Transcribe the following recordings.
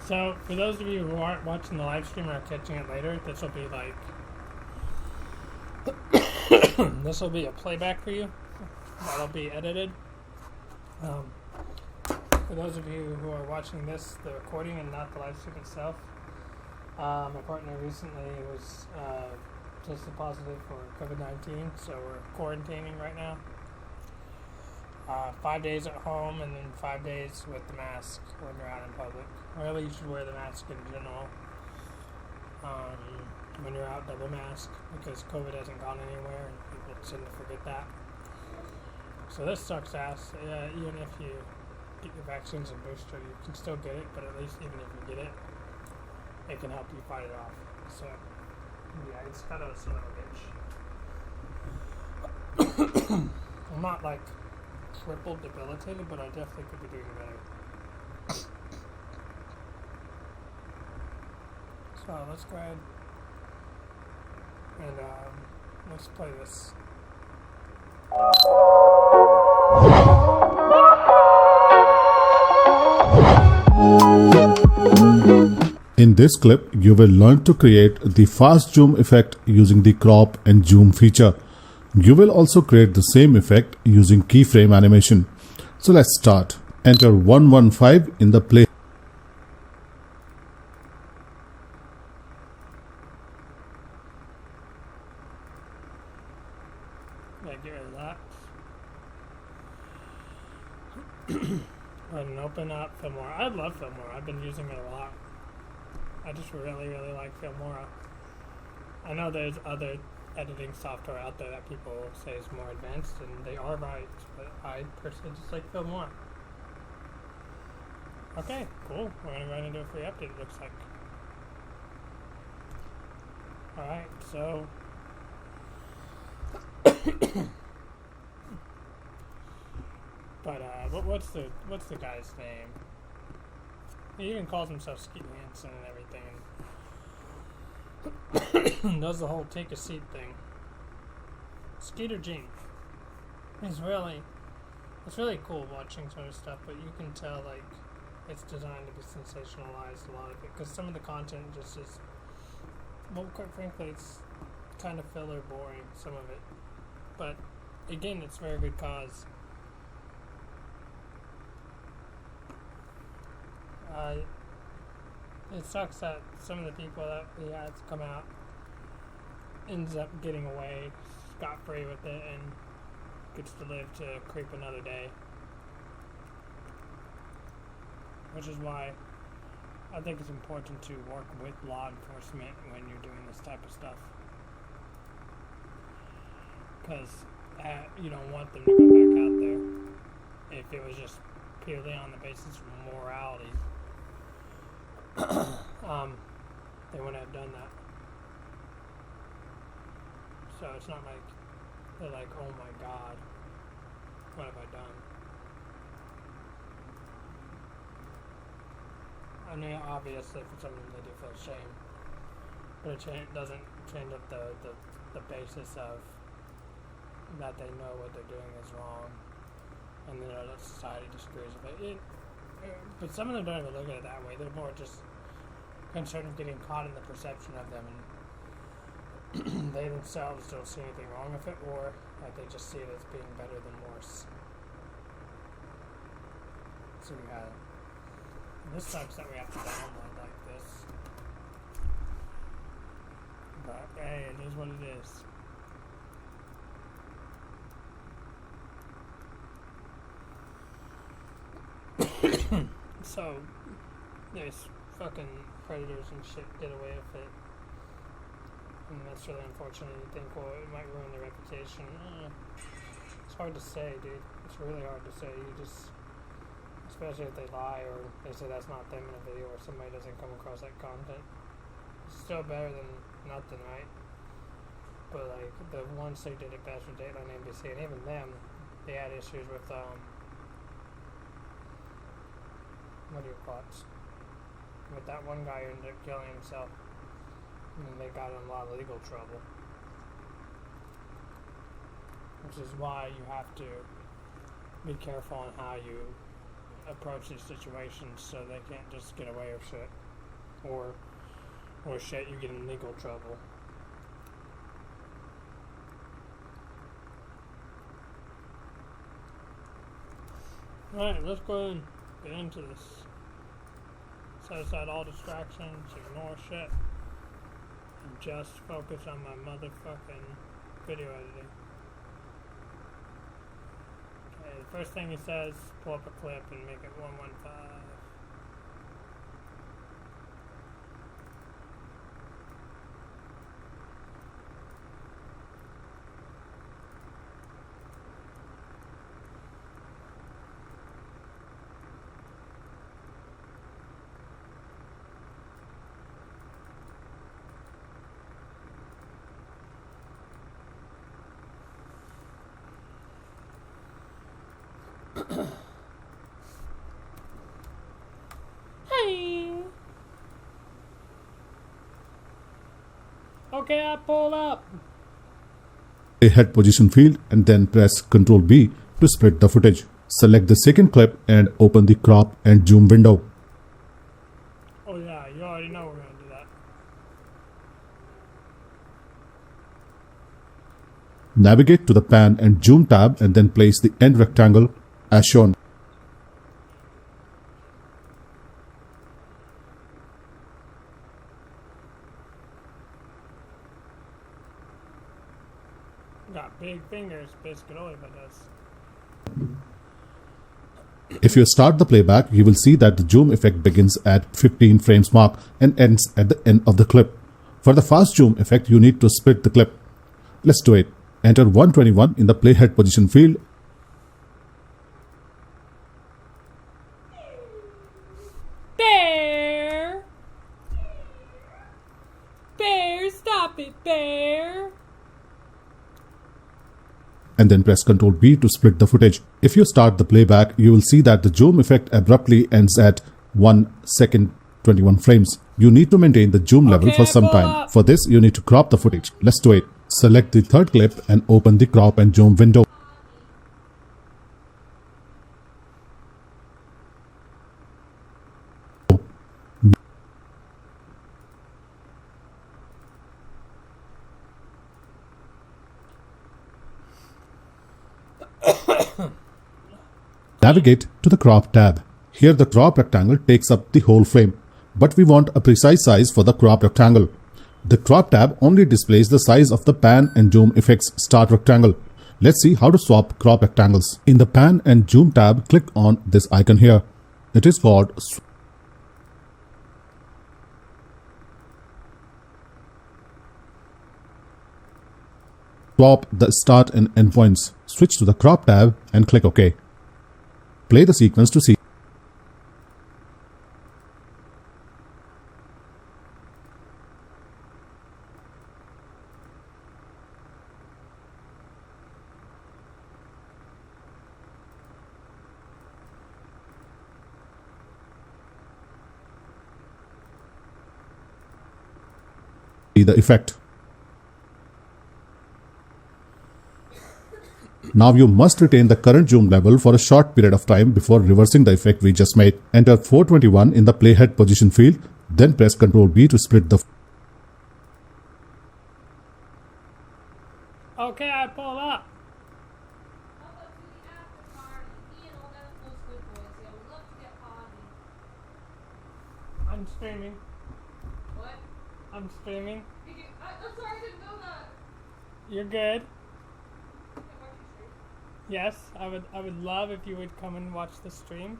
So, for those of you who aren't watching the live stream or are catching it later, this will be like this will be a playback for you. That'll be edited. For those of you who are watching this, the recording and not the live stream itself, my partner recently was tested positive for COVID-19, so we're quarantining right now. 5 days at home and then 5 days with the mask when you're out in public. Really, you should wear the mask in general when you're out, double mask, because COVID hasn't gone anywhere and people tend to forget that. So this sucks ass. Even if you get your vaccines and booster, you can still get it, but at least even if you get it, it can help you fight it off. So yeah, it's kind of a son of a bitch. I'm not like triple debilitated, but I definitely could be doing better. So let's go ahead and let's play this. In this clip, you will learn to create the fast zoom effect using the crop and zoom feature. You will also create the same effect using keyframe animation. So let's start. Enter 115 in the play. Yeah, get rid of that. And open up Filmora. I love Filmora. I've been using it a lot. I just really, really like Filmora. I know there's other editing software out there that people say is more advanced, and they are right, but I personally just like Filmora. Okay, cool. We're going to go ahead and do a free update, it looks like. Alright, so but what's the guy's name? He even calls himself Skeet Hansen and everything. Does the whole take a seat thing. Skeeter Gene. It's really cool watching some of his stuff, but you can tell like it's designed to be sensationalized, a lot of it, because some of the content just is, well, quite frankly, it's kind of filler, boring, some of it. But again, it's for a good cause. It sucks that some of the people that he had to come out ends up getting away scot-free with it and gets to live to creep another day. Which is why I think it's important to work with law enforcement when you're doing this type of stuff. Because you don't want them to go back out there. If it was just purely on the basis of morality, they wouldn't have done that. So it's not like they're like, oh my god, what have I done? I mean, obviously for some of them they do feel shame, but it doesn't change up the basis of that they know what they're doing is wrong, and then that society disagrees with it. But some of them don't even look at it that way. They're more just concerned with getting caught in the perception of them, and they themselves don't see anything wrong with it, or like they just see it as being better than worse. So we have. This sucks that we have to download like this. But hey, it is what it is. So, these fucking predators and shit get away with it. And that's really unfortunate. You think, well, it might ruin their reputation. It's hard to say, dude. It's really hard to say. You just... Especially if they lie or they say that's not them in a video or somebody doesn't come across that content. It's still better than nothing, right? But like the ones they did at Bachelor Dateline NBC, and even them, they had issues with what do you call it? With that one guy who ended up killing himself, and they got in a lot of legal trouble. Which is why you have to be careful on how you approach these situations so they can't just get away with shit. Or shit, you get in legal trouble. Alright, let's go ahead and get into this. Set aside all distractions, ignore shit, and just focus on my motherfucking video editing. Okay, the first thing he says, pull up a clip and make it 115. Hey. Okay, I pull up. A head position field and then press Ctrl B to split the footage. Select the second clip and open the crop and zoom window. Oh yeah, you already know we're gonna do that. Navigate to the pan and zoom tab and then place the end rectangle as shown. Got big fingers, basically, but that's... If you start the playback, you will see that the zoom effect begins at 15 frames mark and ends at the end of the clip. For the fast zoom effect, you need to split the clip. Let's do it. Enter 121 in the playhead position field. Bear! Bear, stop it, Bear! And then press Ctrl B to split the footage. If you start the playback, you will see that the zoom effect abruptly ends at 1 second 21 frames. You need to maintain the zoom level for some time. For this, you need to crop the footage. Let's do it. Select the third clip and open the crop and zoom window. Navigate to the crop tab. Here the crop rectangle takes up the whole frame, but we want a precise size for the crop rectangle. The crop tab only displays the size of the pan and zoom effects start rectangle. Let's see how to swap crop rectangles. In the pan and zoom tab, click on this icon here. It is called swap the start and end points. Switch to the crop tab and click OK. Play the sequence to see. The effect. Now you must retain the current zoom level for a short period of time before reversing the effect we just made. Enter 421 in the playhead position field, then press Ctrl B to split the. Okay, I pull up. I'm streaming. What? I'm streaming. I'm sorry, I didn't know that. You're good. I can watch you stream. Yes, I would love if you would come and watch the stream.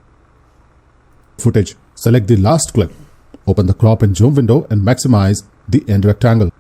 Footage. Select the last clip. Open the crop and zoom window and maximize the end rectangle.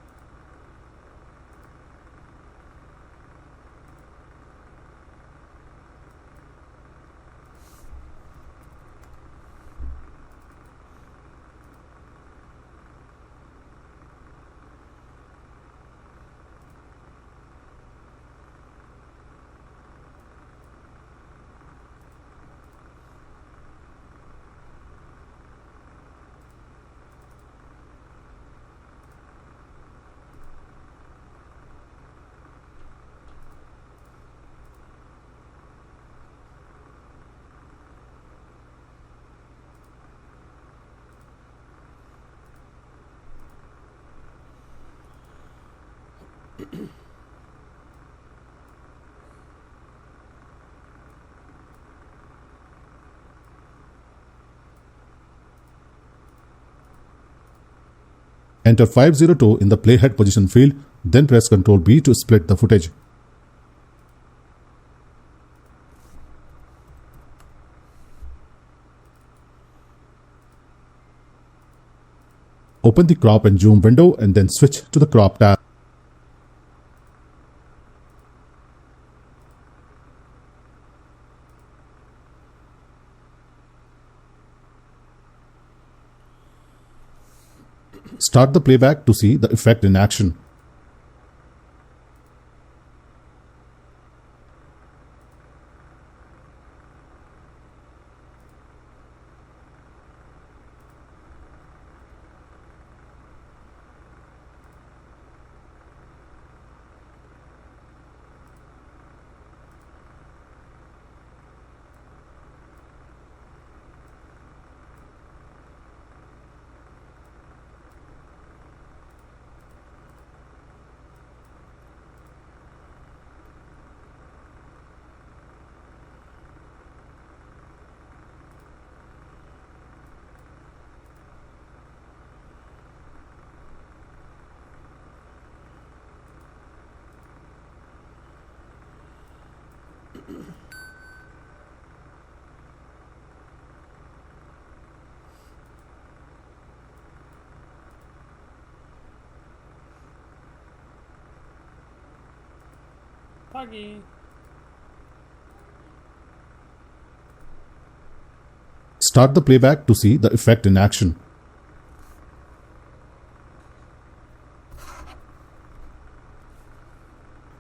Enter 502 in the playhead position field, then press Ctrl B to split the footage. Open the crop and zoom window and then switch to the crop tab. Start the playback to see the effect in action. Puggy. Start the playback to see the effect in action.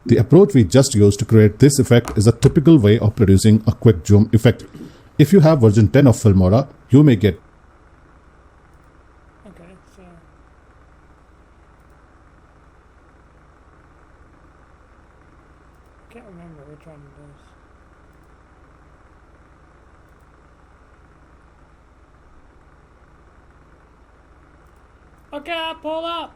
The approach we just used to create this effect is a typical way of producing a quick zoom effect. If you have version 10 of Filmora, you may get Okay, so I can't remember which one it is. Okay, pull up.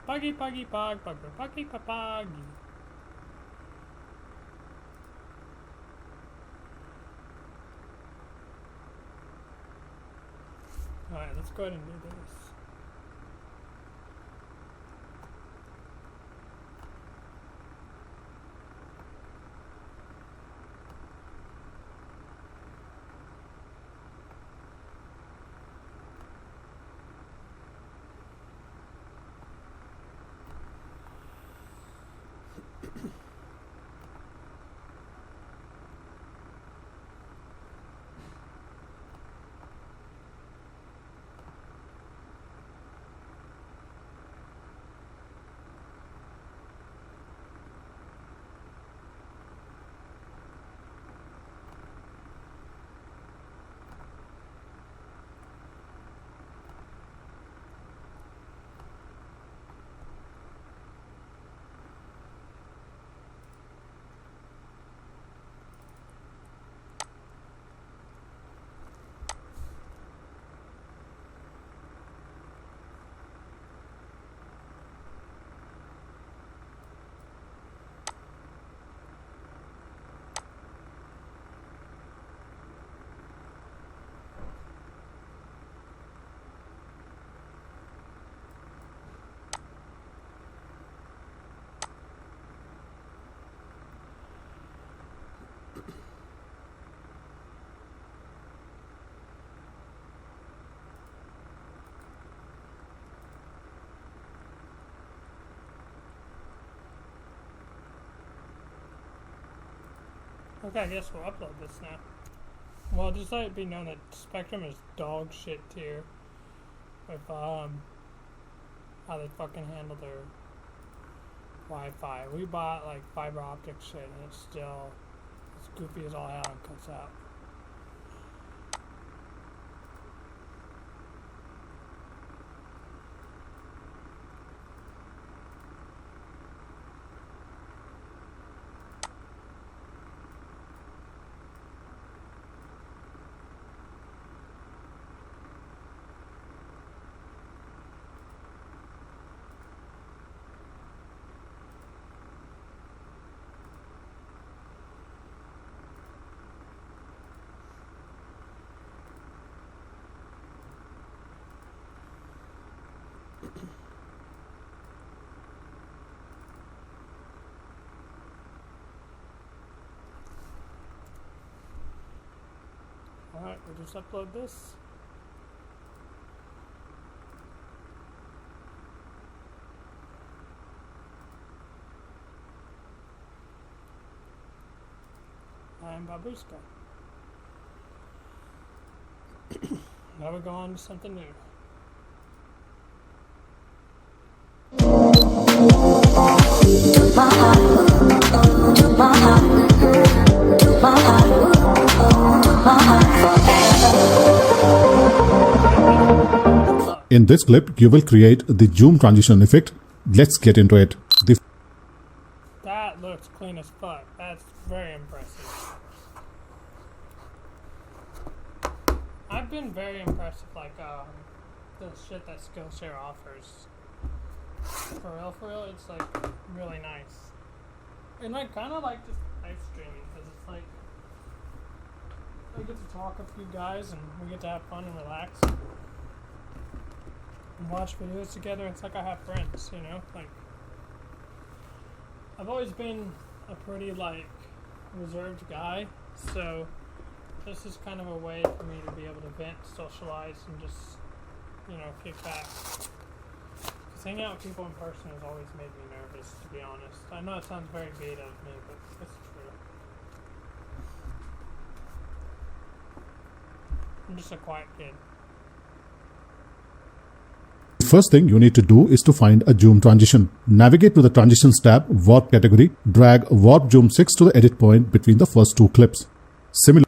Puggy, puggy, pug, pugger, puggy, puggy. Alright, let's go ahead and do this. Okay, I guess we'll upload this now. Well, just let it be known that Spectrum is dog shit tier with how they fucking handle their Wi-Fi. We bought like fiber optic shit and it's still as goofy as all hell and cuts out. Alright, we'll just upload this. I'm Babushka. Now we go on to something new. In this clip, you will create the zoom transition effect. Let's get into it. That looks clean as fuck. That's very impressive. I've been very impressed with the shit that Skillshare offers. For real, it's like really nice. And I kind of like just live streaming because it's like I get to talk with you guys and we get to have fun and relax and watch videos together. It's like I have friends, you know? Like I've always been a pretty like reserved guy, so this is kind of a way for me to be able to vent, socialize, and just, you know, kick back. Because hanging out with people in person has always made me nervous, to be honest. I know it sounds very beta of me, but it's true. I'm just a quiet kid. First thing you need to do is to find a zoom transition. Navigate to the Transitions tab, Warp category. Drag Warp Zoom 6 to the edit point between the first two clips. Similarly,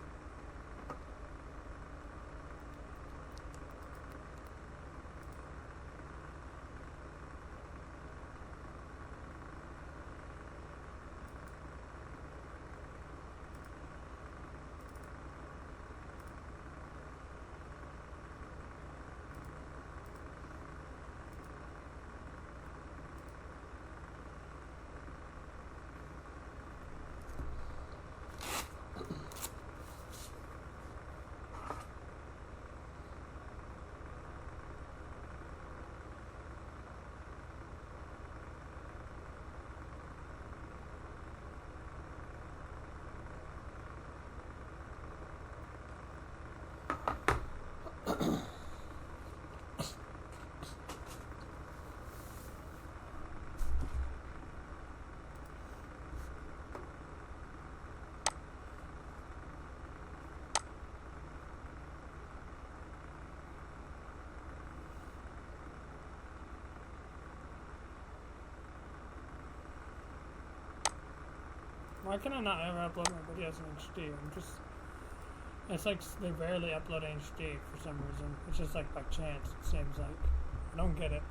why can I not ever upload my videos in HD? It's like they rarely upload HD for some reason. It's just like by chance, it seems like. I don't get it.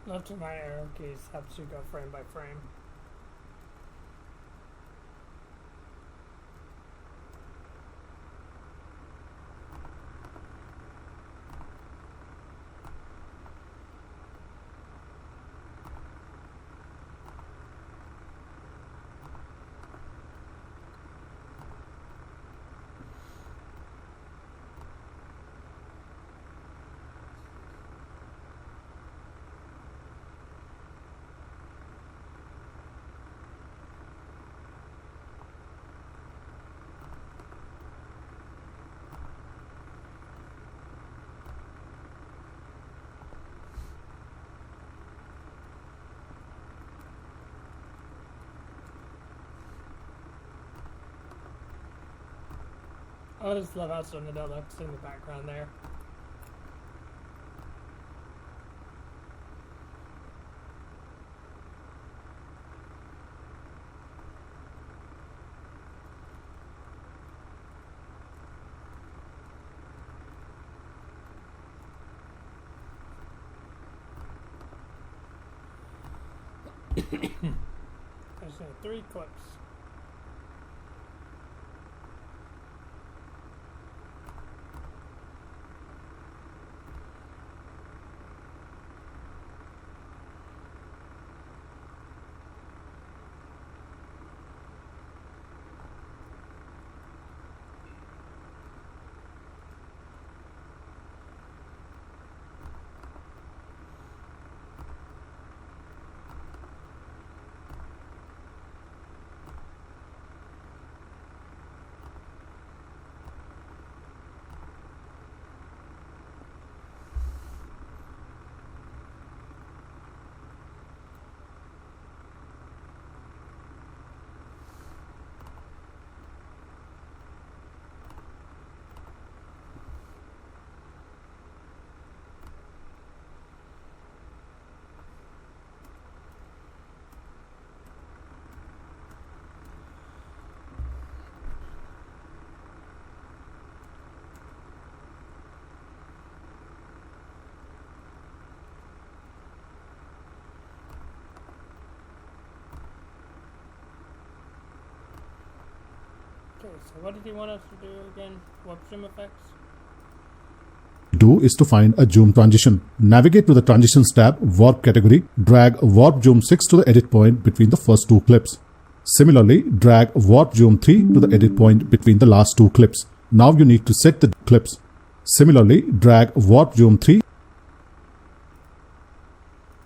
Left and right arrow keys helps you go frame by frame. I just love how Sonadel looks in the background there. There's 3 clips. Okay, so what did he want us to do again? Warp zoom effects? Do is to find a zoom transition. Navigate to the Transitions tab, Warp category, drag Warp Zoom 6 to the edit point between the first 2 clips. Similarly, drag Warp Zoom 3 to the edit point between the last 2 clips. Now you need to set the clips. Similarly, drag Warp Zoom 3,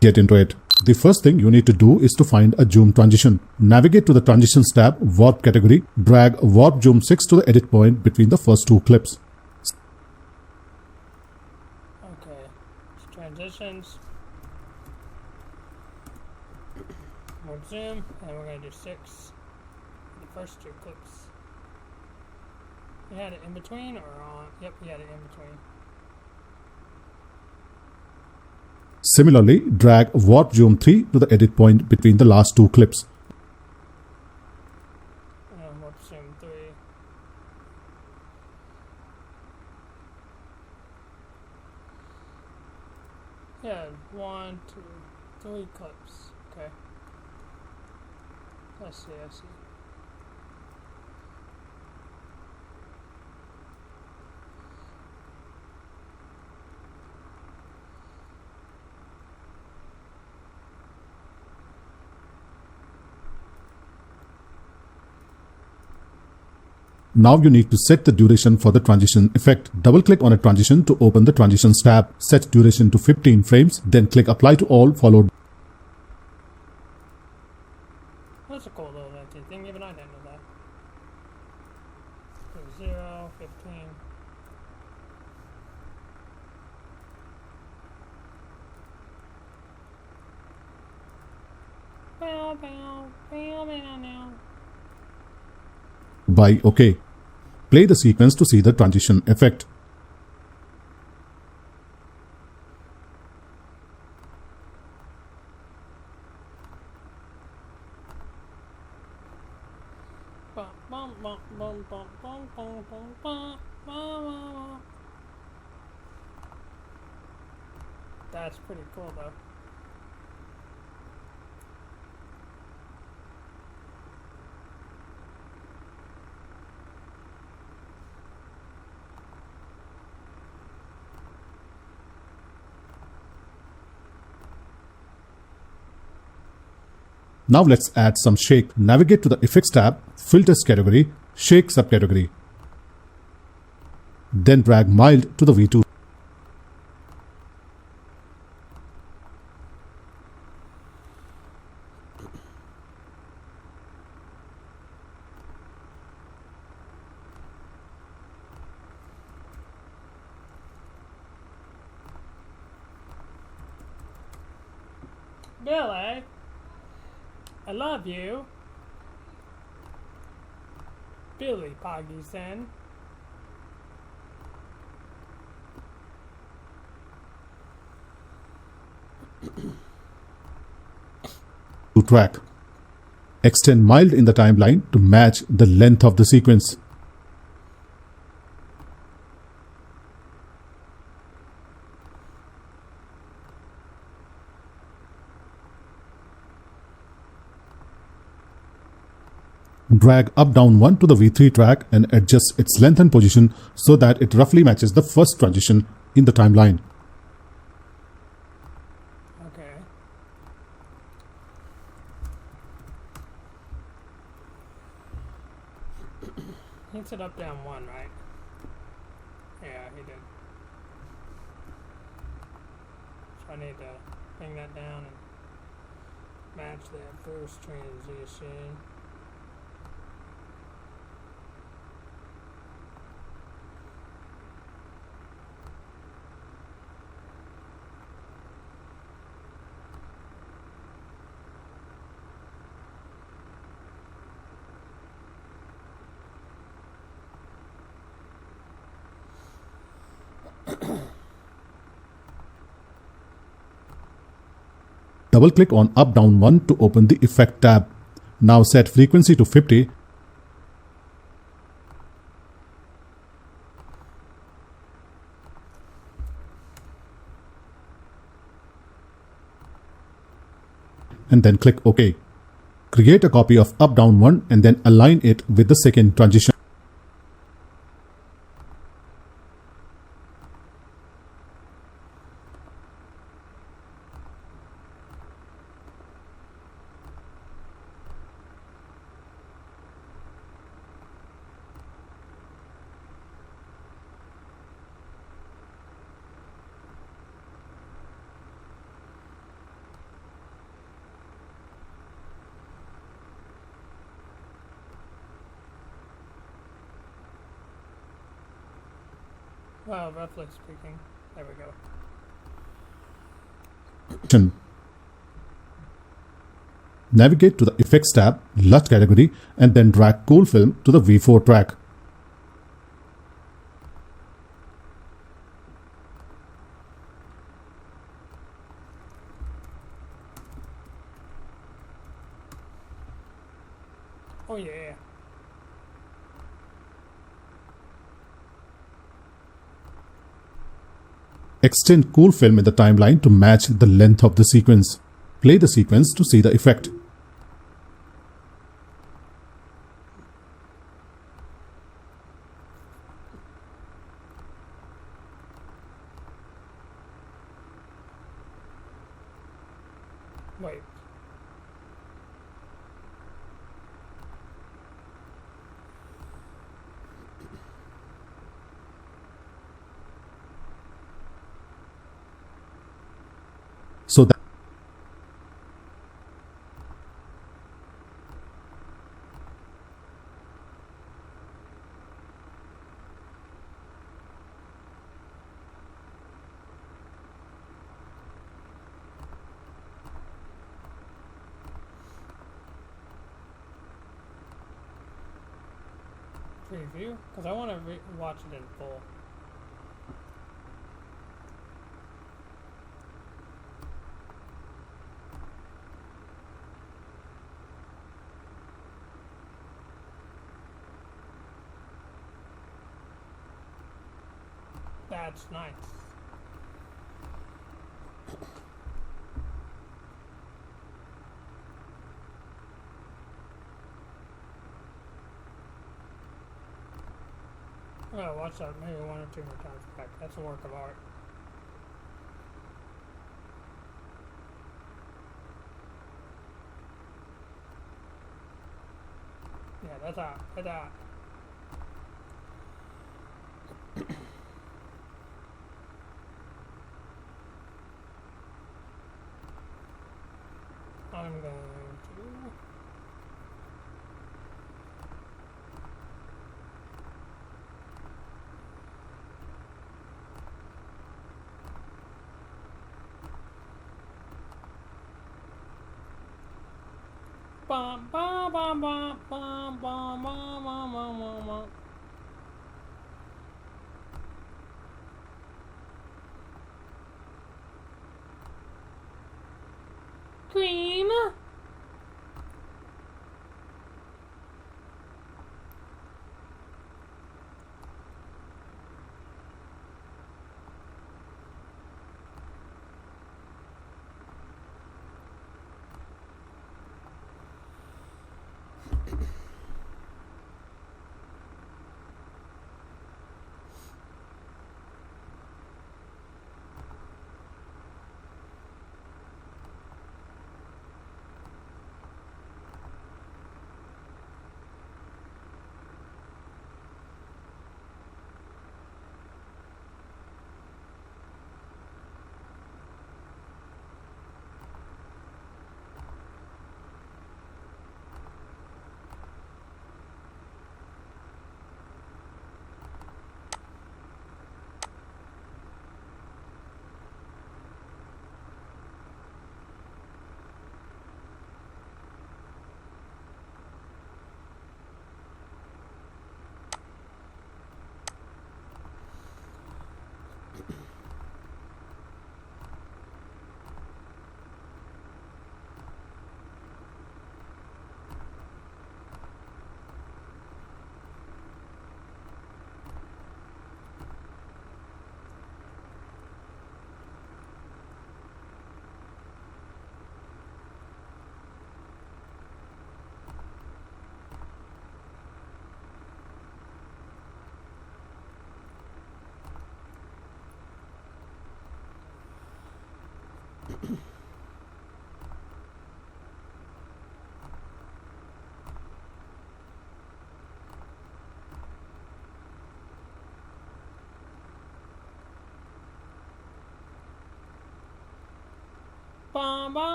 get into it. The first thing you need to do is to find a zoom transition. Navigate to the Transitions tab, Warp category, drag Warp Zoom 6 to the edit point between the first 2 clips. Okay, it's transitions. Warp zoom, and we're going to do 6. The first 2 clips. You had it in between or on? Yep, you had it in between. Similarly, drag Warp Zoom 3 to the edit point between the last 2 clips. Warp zoom 3. Yeah, 1, 2, 3 clips. Okay. I see. Now you need to set the duration for the transition effect. Double click on a transition to open the Transitions tab. Set duration to 15 frames, then click Apply to All, followed. That's a cool little lengthy thing, even I didn't know that. 0, 15. Bow, bow, bow, bow, now. By OK. Play the sequence to see the transition effect. Bum, bum, bum, bum, bum, bum, bum, bum, bum, bum, bum. That's pretty cool though. Now let's add some shake. Navigate to the Effects tab, Filters category, Shake subcategory. Then drag Mild to the V2. Billy, I love you. Billy Poggy-san. V2 track. Extend mild in the timeline to match the length of the sequence. Drag up down 1 to the V3 track and adjust its length and position so that it roughly matches the first transition in the timeline. Okay. He said up down 1, right? Yeah, he did. So I need to bring that down and match that first transition. Double click on up down 1 to open the effect tab. Now set frequency to 50. And then click OK. Create a copy of up down 1 and then align it with the second transition. Well, roughly speaking. There we go. Navigate to the Effects tab, LUT category, and then drag Cool Film to the V4 track. Oh yeah. Extend Cool Film in the timeline to match the length of the sequence. Play the sequence to see the effect. Wait. So that Preview? Because I want to watch it in full. That's nice. I'm gonna watch that maybe 1 or 2 more times back. That's a work of art. Yeah, that's out. That's out. I'm going to bum bum bum bum bum bum bum bum bum bum bum. Cream.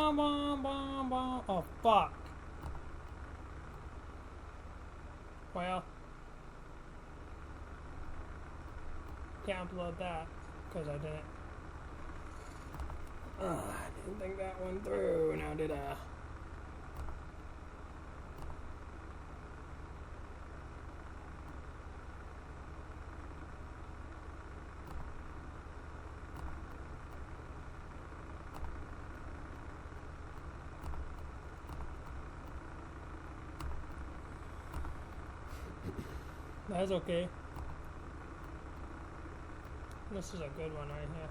Bum, bum, bum, bum. Oh, fuck. Well, can't upload that because I didn't. I didn't think that one through. Now did I? That's okay. This is a good one right here.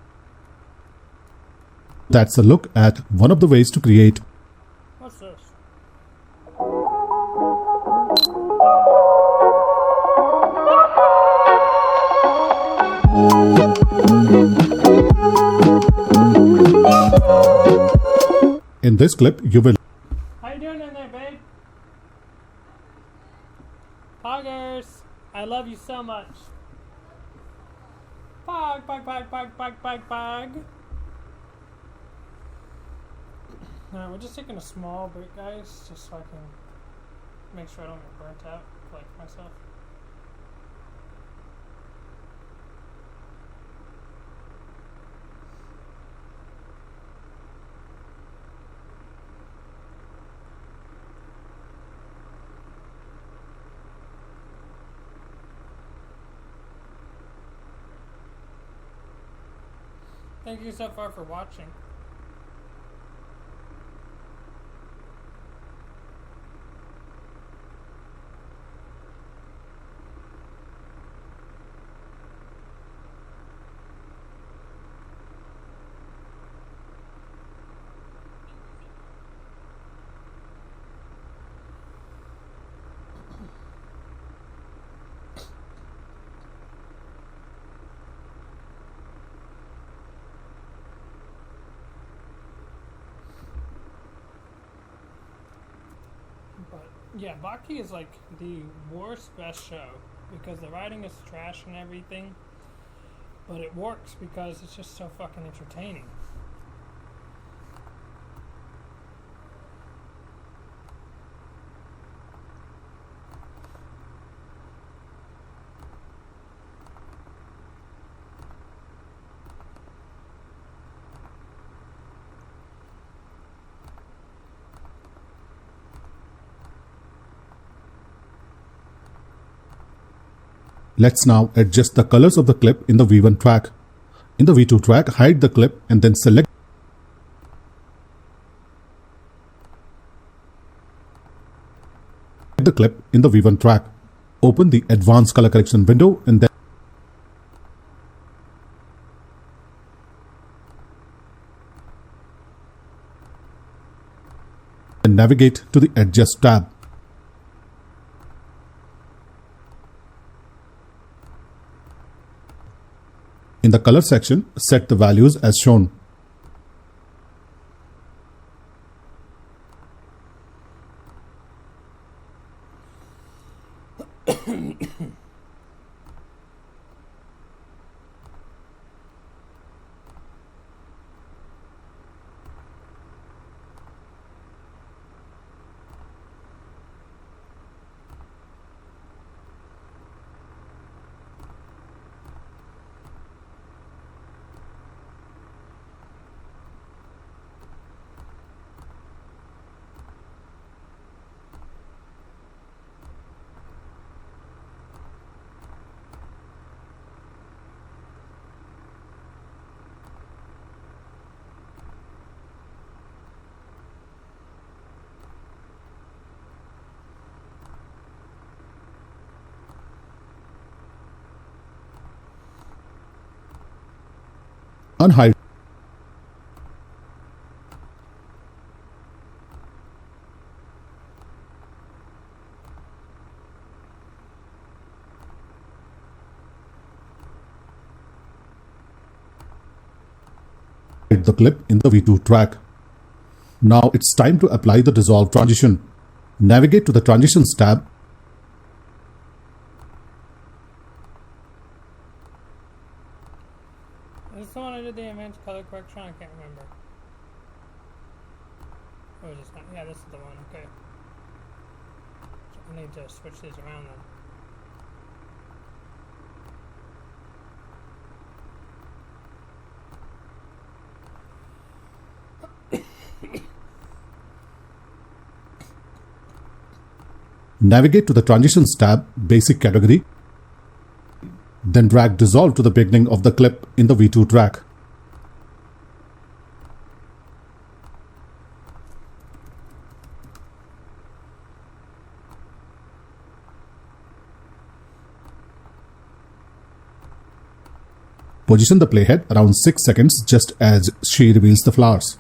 That's a look at one of the ways to create What's this? In this clip, you will How you doing in there, babe? Poggers, I love you so much. Pog, pog, pog, pog, pog, pog, pog. Alright, we're just taking a small break, guys, just so I can make sure I don't get burnt out like myself. Thank you so far for watching. But yeah, Baki is like the worst best show because the writing is trash and everything, but it works because it's just so fucking entertaining. Let's now adjust the colors of the clip in the V1 track. In the V2 track, hide the clip and then select the clip in the V1 track. Open the advanced color correction window and then navigate to the Adjust tab. In the color section, set the values as shown. Unhide the clip in the V2 track. Now it's time to apply the dissolve transition. Navigate to the Transitions tab. Is this the one I did the advanced color correction? I can't remember. Or is this not? Yeah, this is the one. Okay. So I need to switch these around then. Navigate to the Transitions tab, Basic Category. Then drag Dissolve to the beginning of the clip in the V2 track. Position the playhead around 6 seconds just as she reveals the flowers.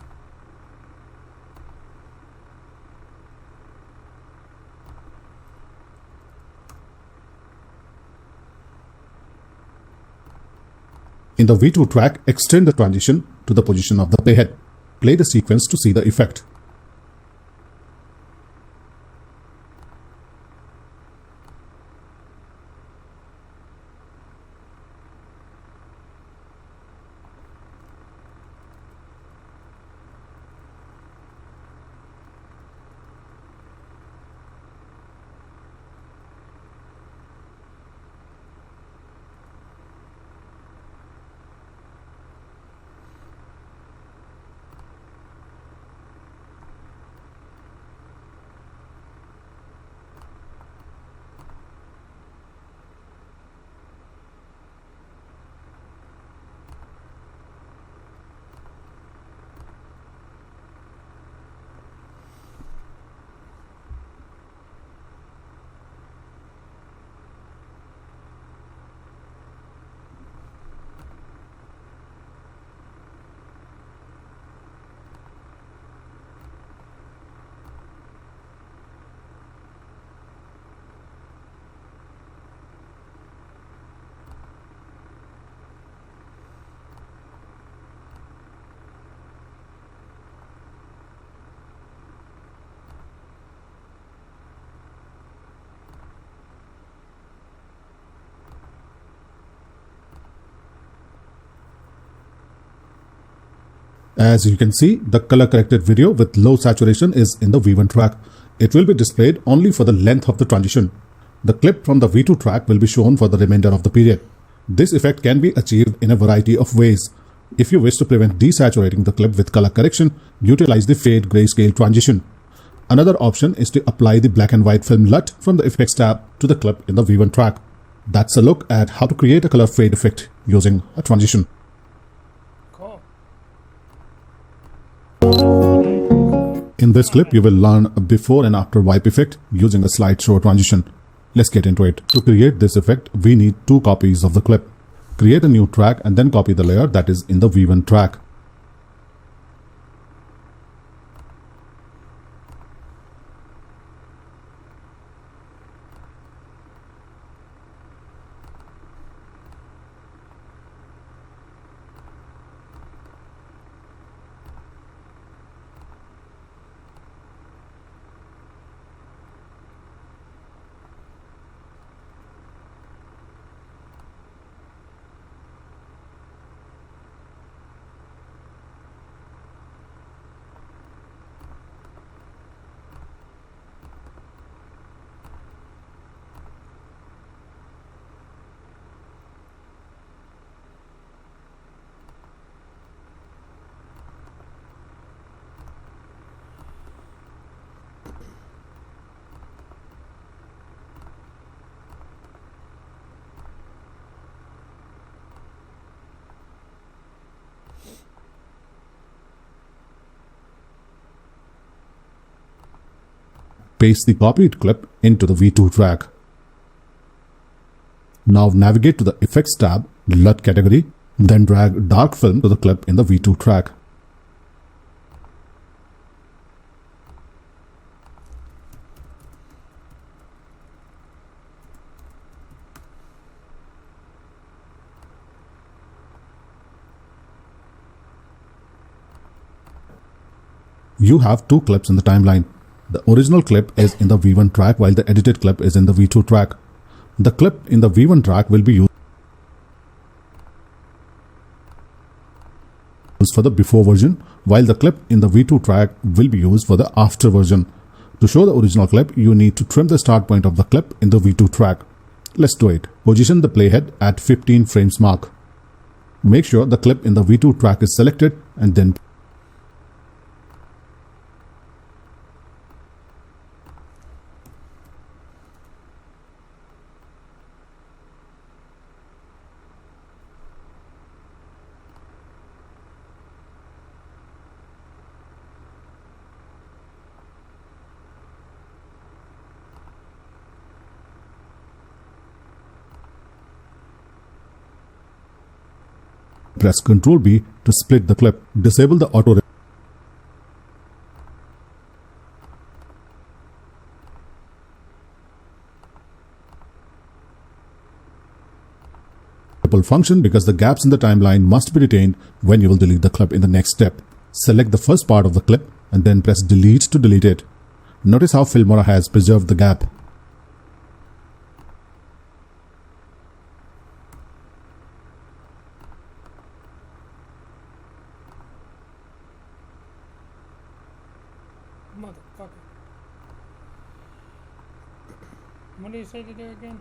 In the V2 track, extend the transition to the position of the playhead. Play the sequence to see the effect. As you can see, the color corrected video with low saturation is in the V1 track. It will be displayed only for the length of the transition. The clip from the V2 track will be shown for the remainder of the period. This effect can be achieved in a variety of ways. If you wish to prevent desaturating the clip with color correction, utilize the fade grayscale transition. Another option is to apply the black and white film LUT from the effects tab to the clip in the V1 track. That's a look at how to create a color fade effect using a transition. Cool. In this clip, you will learn a before and after wipe effect using a slideshow transition. Let's get into it. To create this effect, we need 2 copies of the clip. Create a new track and then copy the layer that is in the V1 track. Paste the copied clip into the V2 track. Now navigate to the Effects tab, LUT category, then drag dark film to the clip in the V2 track. You have 2 clips in the timeline. The original clip is in the V1 track while the edited clip is in the V2 track. The clip in the V1 track will be used used for the before version, while the clip in the V2 track will be used for the after version. To show the original clip, you need to trim the start point of the clip in the V2 track. Let's do it. Position the playhead at 15 frames mark. Make sure the clip in the V2 track is selected and then press Ctrl B to split the clip. Disable the auto ripple function because the gaps in the timeline must be retained when you will delete the clip in the next step. Select the first part of the clip and then press delete to delete it. Notice how Filmora has preserved the gap. Motherfucker. What do you say to do again?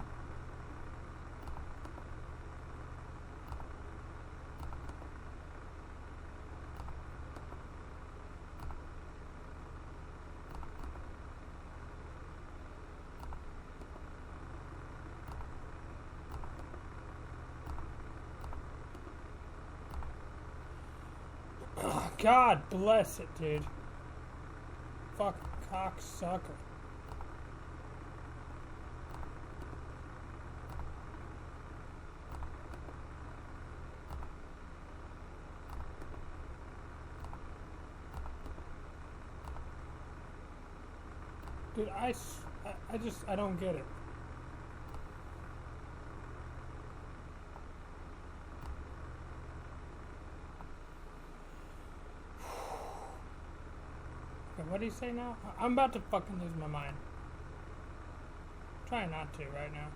Oh, God bless it, dude. Fuck cocksucker. Dude, I don't get it. Okay, what do you say now? I'm about to fucking lose my mind. Try not to right now.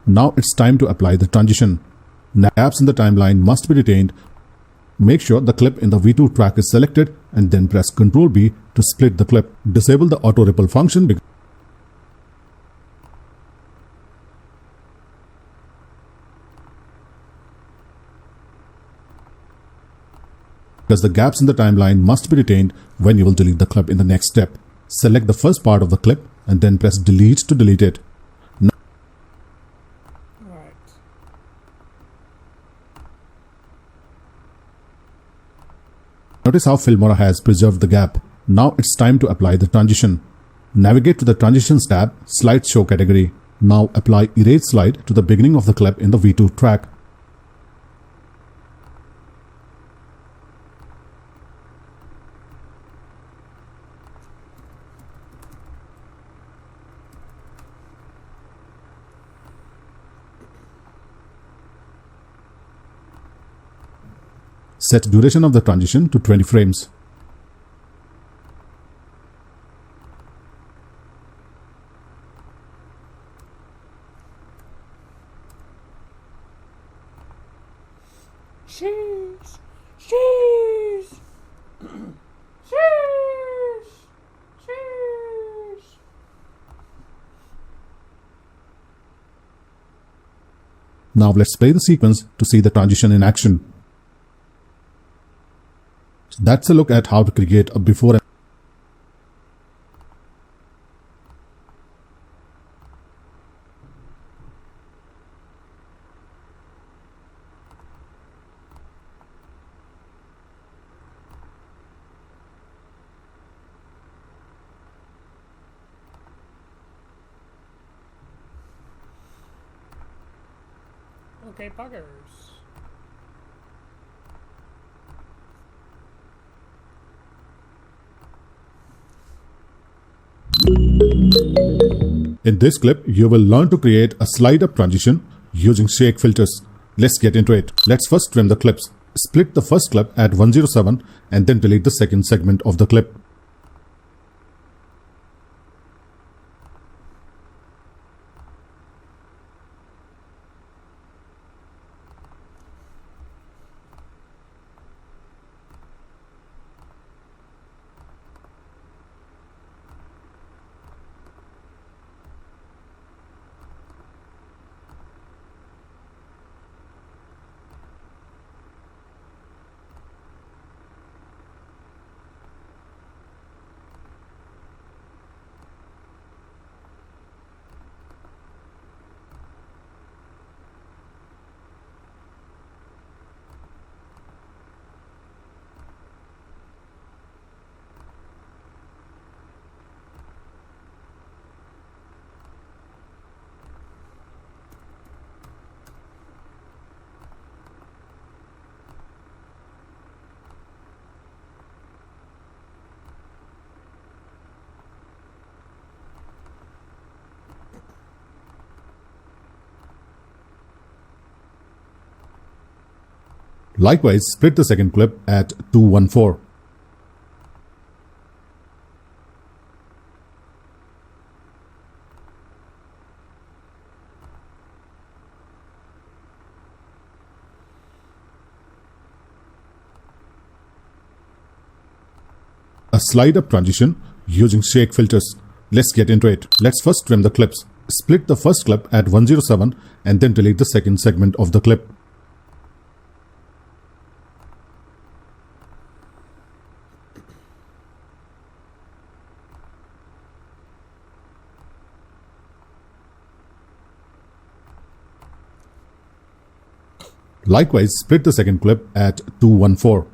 Now it's time to apply the transition. Gaps in the timeline must be retained. Make sure the clip in the V2 track is selected and then press Ctrl B to split the clip. Disable the auto ripple function because the gaps in the timeline must be retained when you will delete the clip in the next step. Select the first part of the clip and then press delete to delete it. Notice how Filmora has preserved the gap. Now it's time to apply the transition. Navigate to the Transitions tab, Slide Show category. Now apply Erase Slide to the beginning of the clip in the V2 track. Set duration of the transition to 20 frames. Sheesh! Sheesh! Sheesh! Sheesh! Now let's play the sequence to see the transition in action. That's a look at how to create a before and Okay, buggers. In this clip, you will learn to create a slide-up transition using shake filters. Let's get into it. Let's first trim the clips. Split the first clip at 107 and then delete the second segment of the clip. Likewise, split the second clip at 214. A slide-up transition using shake filters. Let's get into it. Let's first trim the clips. Split the first clip at 107 and then delete the second segment of the clip. Likewise, split the second clip at 214.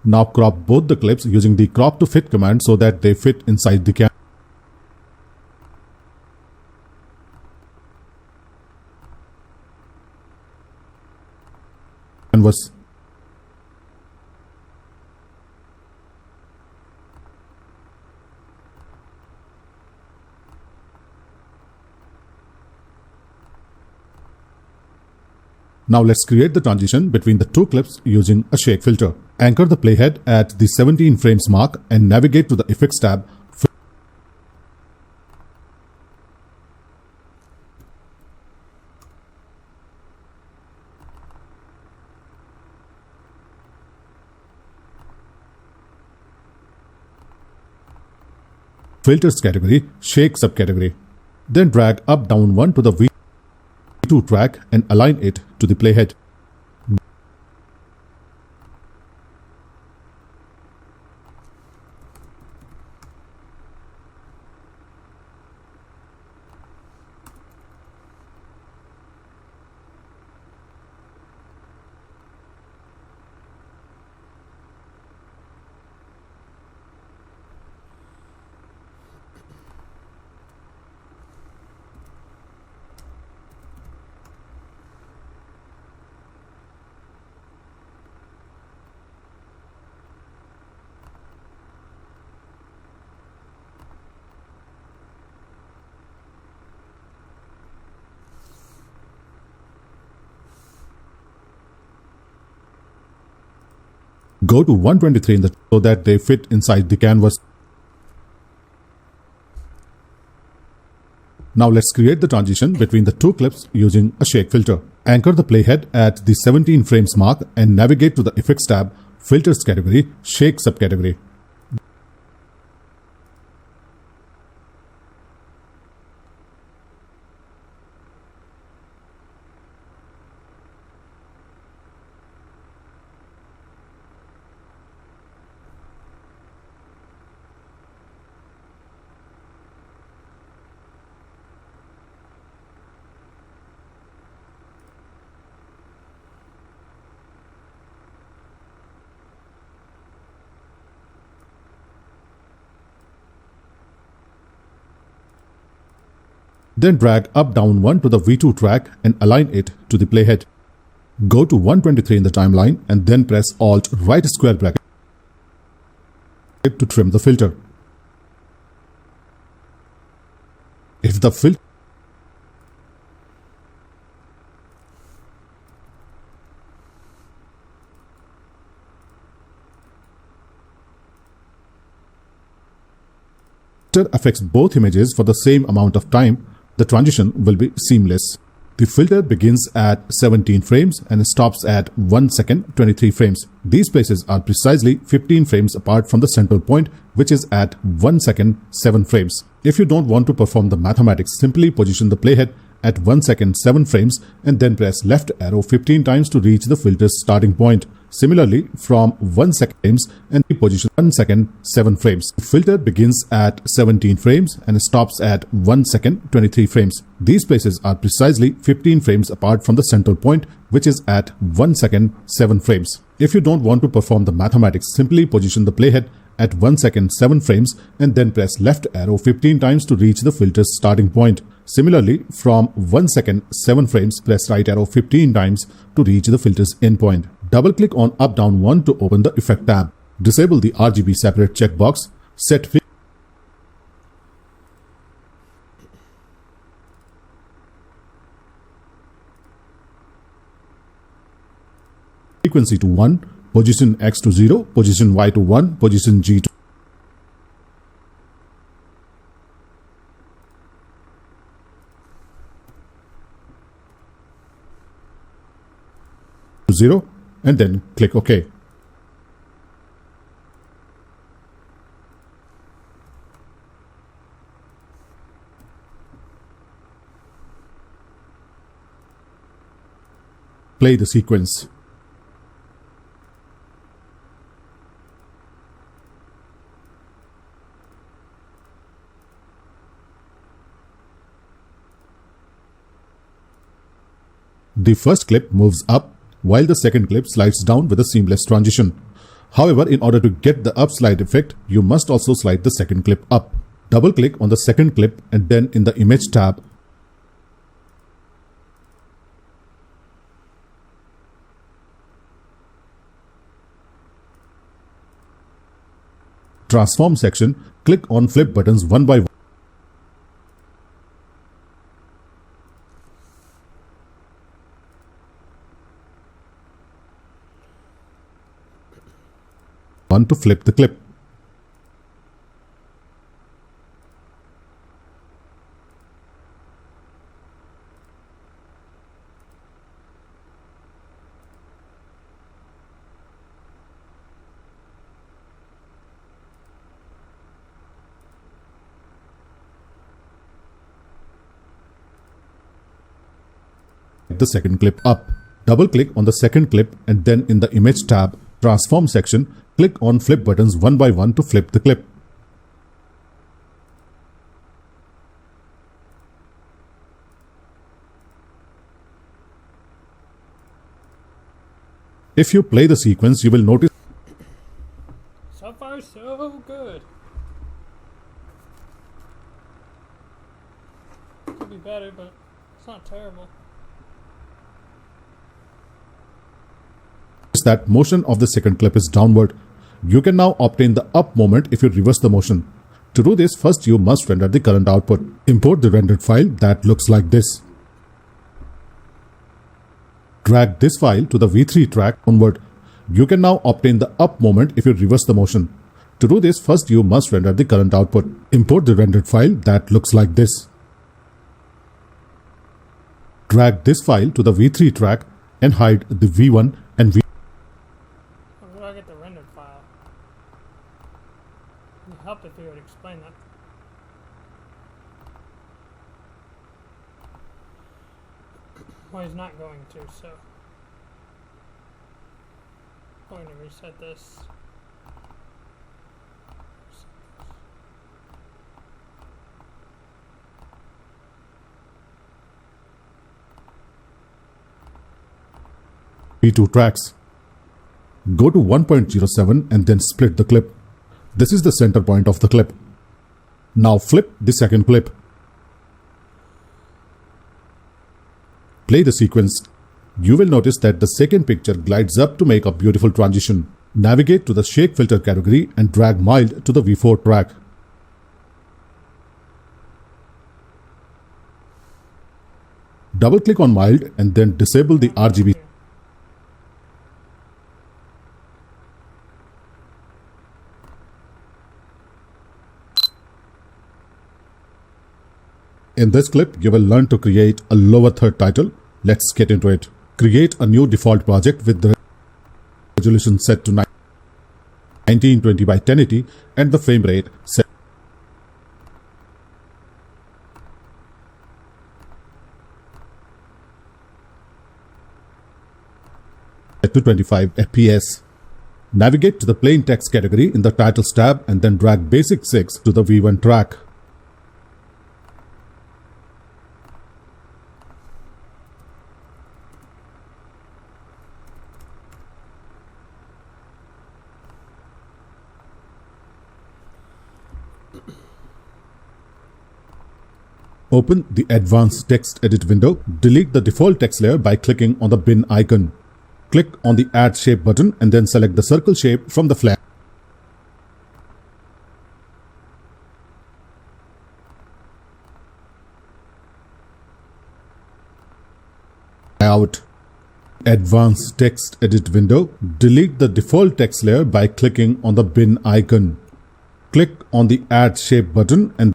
Now crop both the clips using the crop to fit command so that they fit inside the canvas. Now let's create the transition between the two clips using a shake filter. Anchor the playhead at the 17 frames mark and navigate to the Effects tab. Filters category, Shake subcategory. Then drag up down one to the V2 track and align it to the playhead. Go to 123 so that they fit inside the canvas. Now let's create the transition between the two clips using a shake filter. Anchor the playhead at the 17 frames mark and navigate to the Effects tab, Filters category, Shake subcategory. Then drag up down 1 to the V2 track and align it to the playhead. Go to 123 in the timeline and then press Alt right square bracket to trim the filter. If the filter affects both images for the same amount of time, the transition will be seamless. The filter begins at 17 frames and stops at 1 second 23 frames. These places are precisely 15 frames apart from the central point, which is at 1 second 7 frames. If you don't want to perform the mathematics, simply position the playhead at 1 second 7 frames and then press left arrow 15 times to reach the filter's starting point. Similarly, from 1 second frames and position 1 second 7 frames. The filter begins at 17 frames and stops at 1 second 23 frames. These places are precisely 15 frames apart from the central point, which is at 1 second 7 frames. If you don't want to perform the mathematics, simply position the playhead at 1 second 7 frames and then press left arrow 15 times to reach the filter's starting point. Similarly, from 1 second 7 frames, press right arrow 15 times to reach the filter's endpoint. Double-click on up-down 1 to open the Effect tab. Disable the RGB separate checkbox. Set frequency to 1, position X to 0, position Y to 1, position G to 0, and then click OK. Play the sequence. The first clip moves up, while the second clip slides down with a seamless transition. However, in order to get the up slide effect, you must also slide the second clip up. Double-click on the second clip and then in the Image tab, Transform section, click on flip buttons one by one to flip the clip. The second clip up. Double click on the second clip and then in the Image tab, Transform section, click on flip buttons one by one to flip the clip. If you play the sequence, you will notice So far, so good. Could be better, but it's not terrible. that motion of the second clip is downward. You can now obtain the up moment if you reverse the motion. To do this, first you must render the current output. Import the rendered file that looks like this. Drag this file to the V3 track onward. You can now obtain the up moment if you reverse the motion. To do this, first you must render the current output. Import the rendered file that looks like this. Drag this file to the V3 track and hide the V1 and V. Where do I get the rendered file? It would help if you would explain that. Well, he's not going to, so I'm going to reset this. V2 tracks. Go to 1.07 and then split the clip. This is the center point of the clip. Now flip the second clip. play the sequence, you will notice that the second picture glides up to make a beautiful transition. Navigate to the Shake Filter category and drag Mild to the V4 track. Double-click on Mild and then disable the RGB. In this clip, you will learn to create a lower third title. Let's get into it. Create a new default project with the resolution set to 1920 by 1080 and the frame rate set to 25 FPS. Navigate to the plain text category in the titles tab and then drag Basic 6 to the V1 track. Open the Advanced Text Edit window. Delete the default text layer by clicking on the bin icon. Click on the Add Shape button and then select the circle shape from the flare out. Advanced Text Edit window. Delete the default text layer by clicking on the bin icon. Click on the Add Shape button and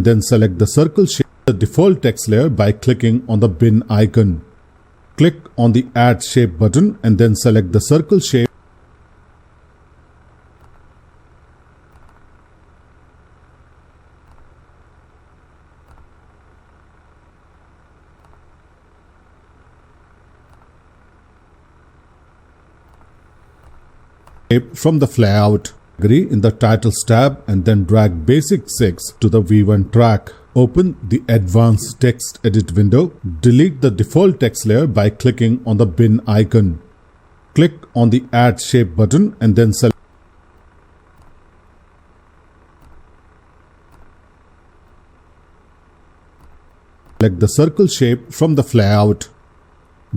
then select the circle shape, the default text layer by clicking on the bin icon. Click on the Add Shape button and then select the circle shape. From the flyout category in the Titles tab and then drag Basic 6 to the V1 track. Open the Advanced Text Edit window. Delete the default text layer by clicking on the bin icon. Click on the Add Shape button and then select the circle shape from the flyout.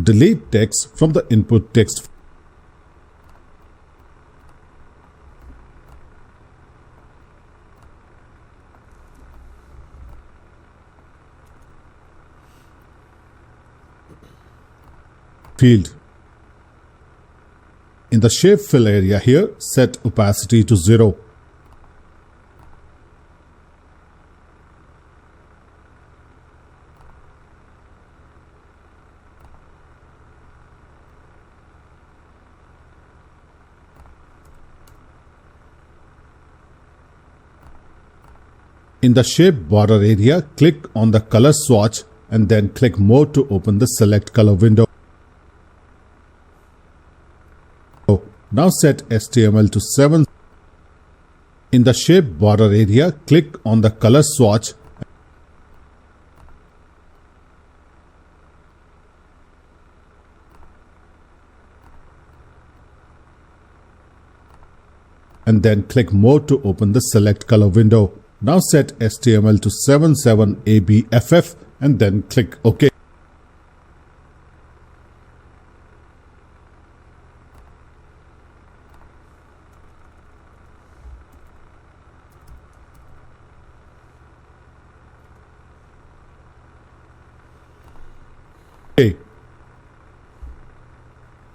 Delete text from the input text field. In the shape fill area here, set opacity to 0. In the shape border area, click on the color swatch and then click More to open the Select Color window. Now set HTML to 7. In the shape border area, click on the color swatch and then click More to open the Select Color window. Now set HTML to 77ABFF and then click OK.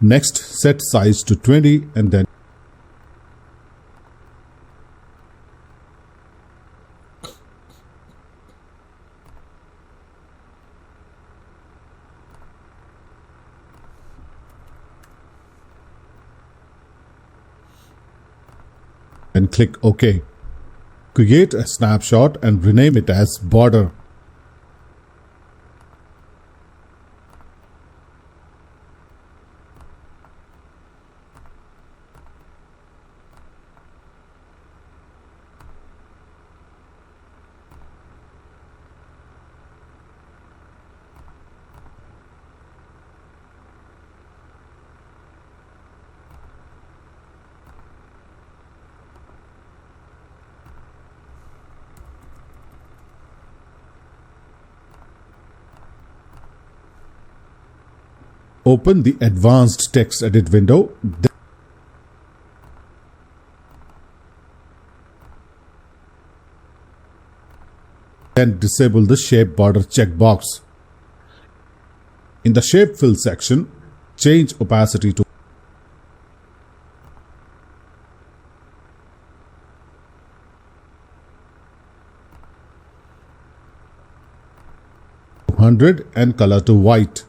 Next, set size to 20 and then click OK. Create a snapshot and rename it as border. Open the advanced text edit window. Then disable the shape border checkbox. In the shape fill section, change opacity to 100 and color to white.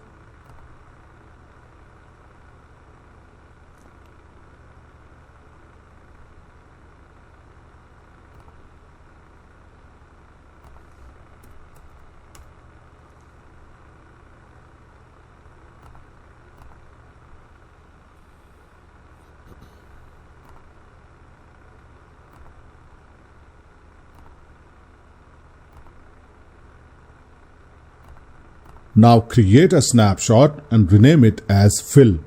Now create a snapshot and rename it as fill.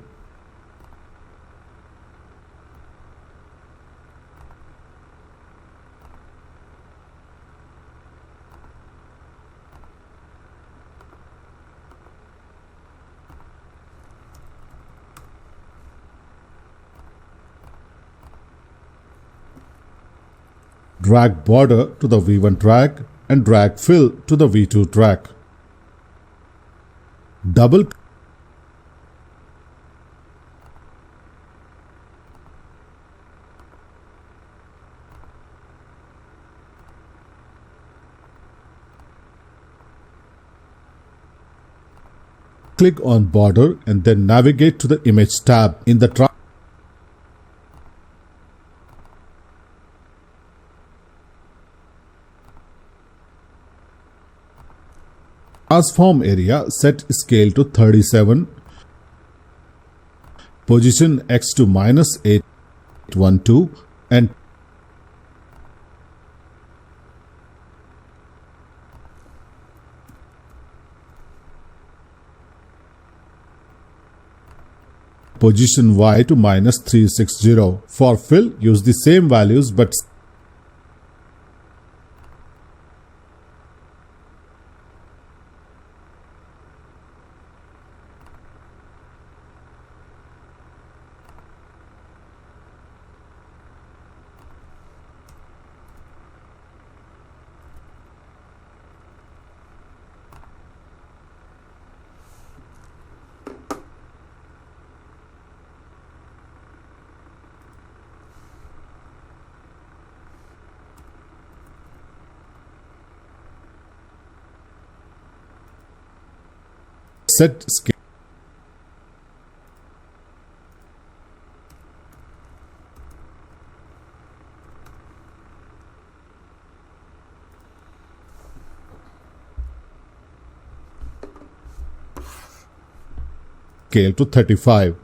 Drag border to the V1 track and drag fill to the V2 track. Double click on border and then navigate to the image tab. In the transform area, set scale to 37, position X to -812 and position Y to -360. For fill, use the same values but set scale to 35.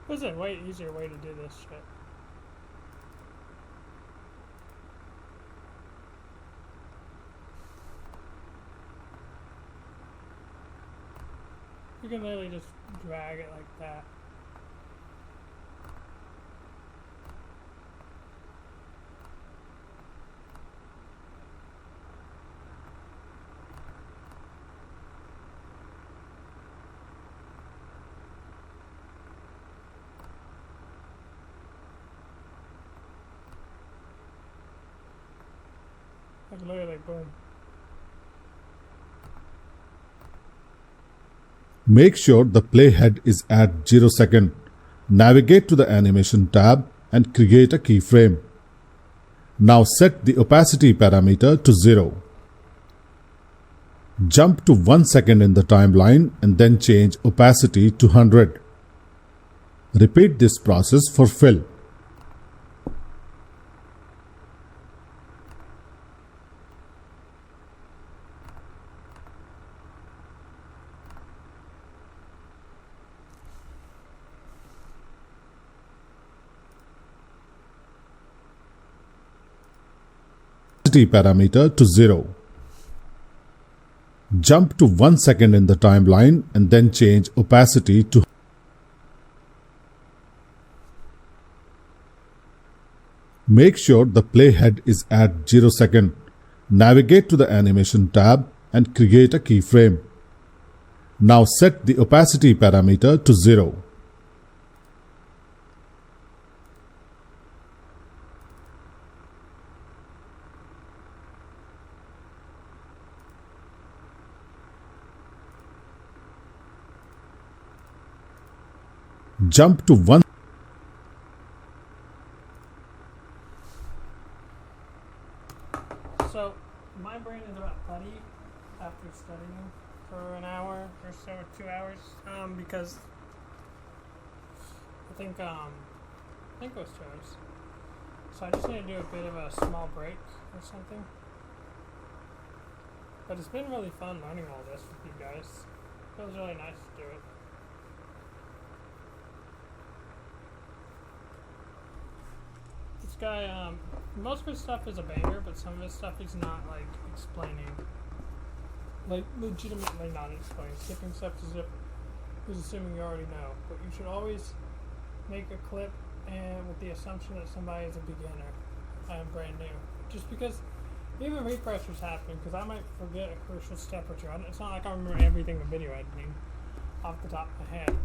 There's a way easier way to do this shit. You can literally just drag it like that. Like literally, boom. Make sure the playhead is at 0 second. Navigate to the animation tab and create a keyframe. Now set the opacity parameter to 0. Jump to 1 second in the timeline and then change opacity to 100. Repeat this process for fill. opacity parameter to 0. Jump to 1 second in the timeline and then change opacity to Make sure the playhead is at 0 second. Navigate to the animation tab and create a keyframe. Now set the opacity parameter to 0. Jump to 1 So, my brain is about putty after studying for an hour or so, 2 hours, because I think it was 2 hours. So I just need to do a bit of a small break or something. But it's been really fun learning all this with you guys. It feels really nice to do it. This guy, most of his stuff is a banger, but some of his stuff he's not, like, explaining. Like, legitimately not explaining. Skipping stuff as if he's assuming you already know. But you should always make a clip and with the assumption that somebody is a beginner and brand new. Just because even refreshers happen, because I might forget a crucial step or two. It's not like I remember everything with video editing off the top of my head.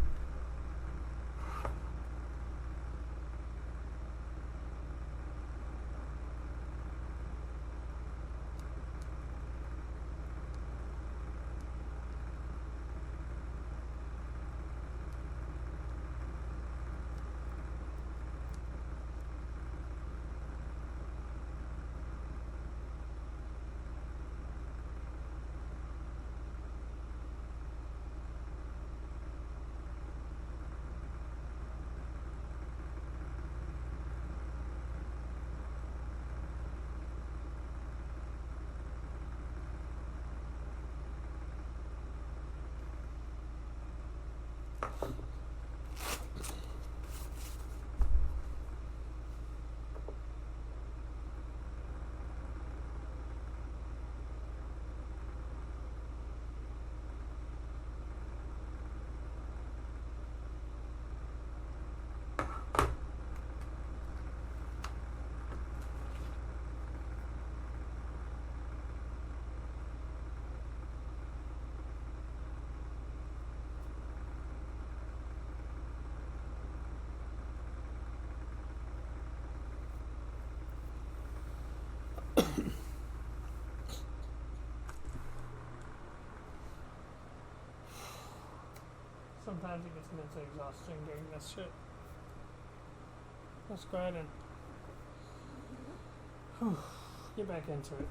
Sometimes it gets mentally exhausting doing this shit. Let's go ahead and get back into it.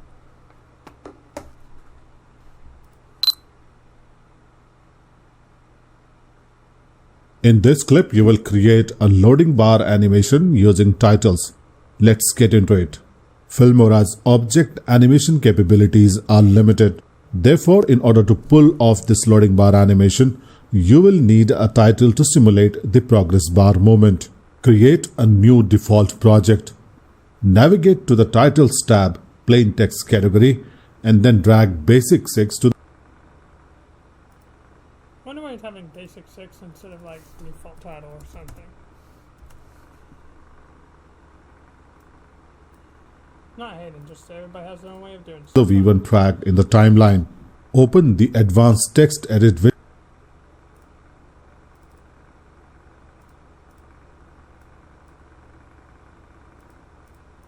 In this clip, you will create a loading bar animation using titles. Let's get into it. Filmora's object animation capabilities are limited. Therefore, in order to pull off this loading bar animation, you will need a title to simulate the progress bar movement. Create a new default project. Navigate to the Titles tab, Plain Text category, and then drag Basic 6 to I wonder why he's having Basic 6 instead of like default title or something. Not hating, just everybody has their own way of doing the stuff. V1 track in the timeline. Open the Advanced Text Edit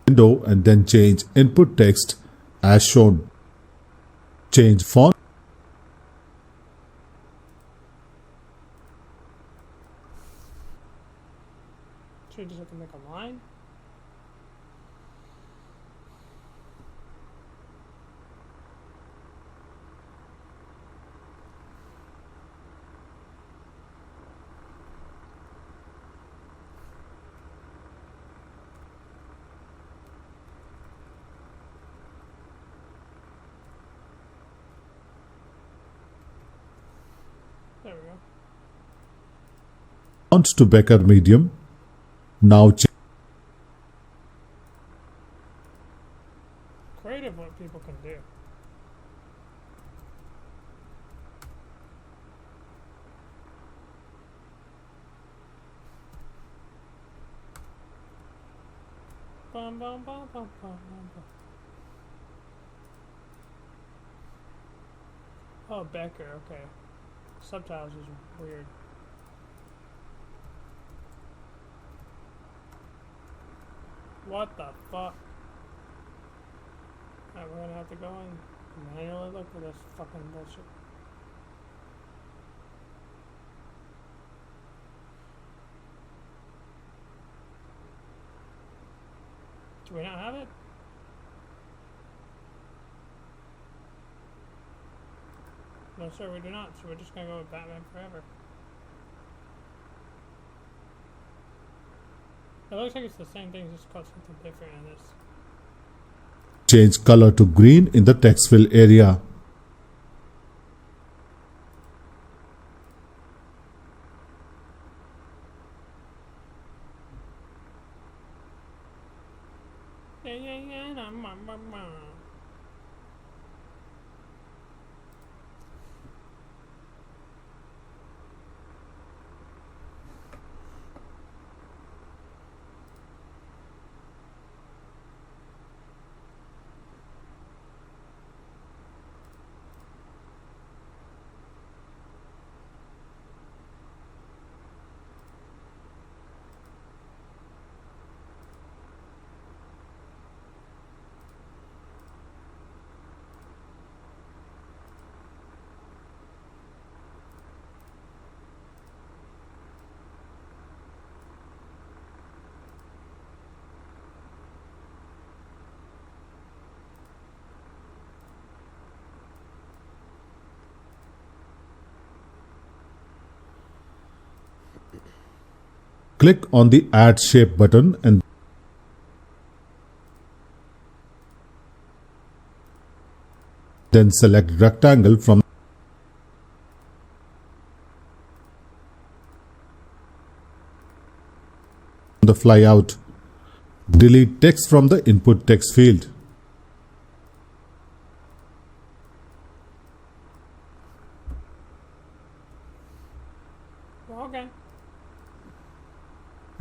window and then change input text as shown. Change font. So you just have to make a line. There we go. Font to Becker medium. Now change Create Oh, Becker, okay. Subtitles is weird. What the fuck? Alright, we're gonna have to go and manually look for this fucking bullshit. Do we not have it? No, sir, we do not. So we're just gonna go with Batman Forever. It looks like it's the same thing, just called something different in this. Change color to green in the text fill area. Click on the Add Shape button and then select Rectangle from the flyout. Delete text from the input text field. Okay.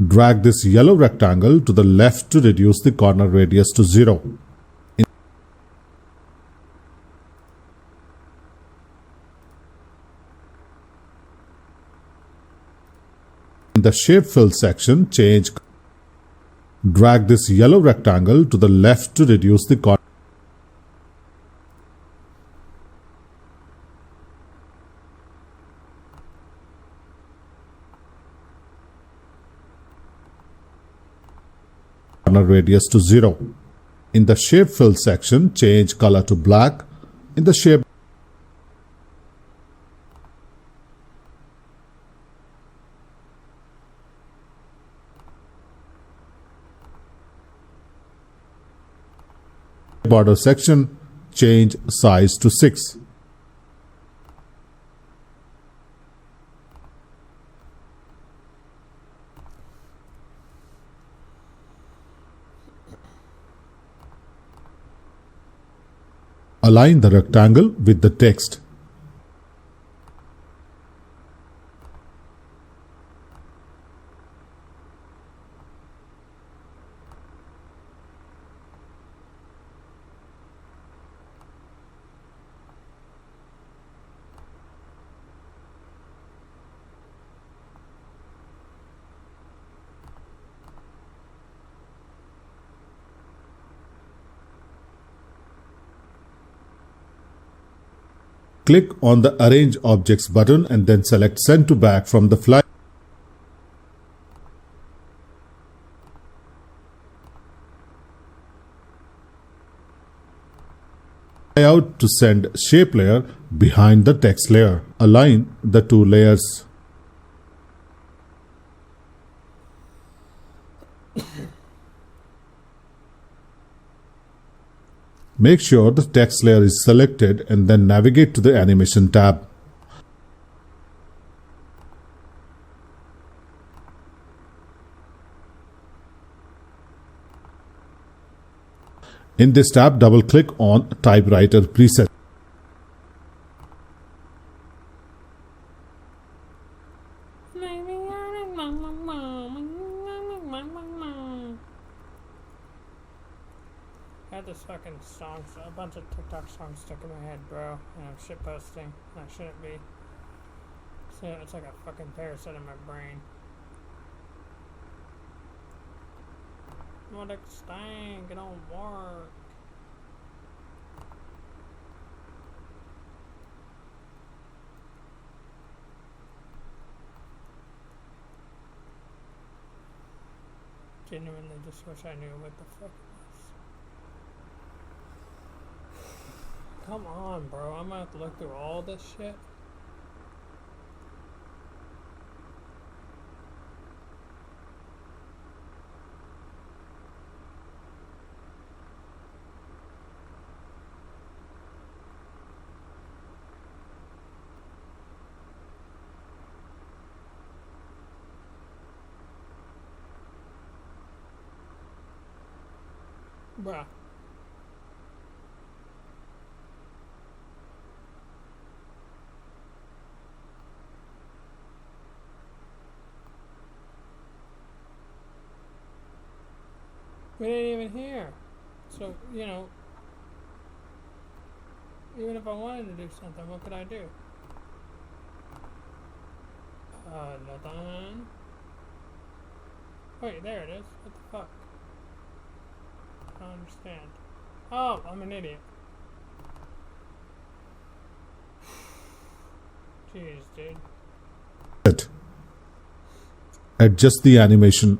Drag this yellow rectangle to the left to reduce the corner radius to 0. In the Shape Fill section, drag this yellow rectangle to the left to reduce the corner. Radius to 0. In the Shape Fill section, change color to black. In the Shape Border section, change size to 6. Align the rectangle with the text. Click on the Arrange Objects button and then select Send to Back from the flyout to send shape layer behind the text layer. Align the two layers. Make sure the text layer is selected and then navigate to the Animation tab. In this tab, double-click on Typewriter preset. got this fucking song, a bunch of TikTok songs stuck in my head, bro, and I'm shit posting, and I shouldn't be. So it's like a fucking parasite in my brain. What extinct, it don't work. Genuinely just wish I knew what the fuck it was. Come on, bro. I'm gonna have to look through all this shit. Bruh. We ain't even here. So, you know, even if I wanted to do something, what could I do? Nothing. Wait, there it is. What the fuck? I don't understand. Oh, I'm an idiot. Jeez, dude. Adjust the animation.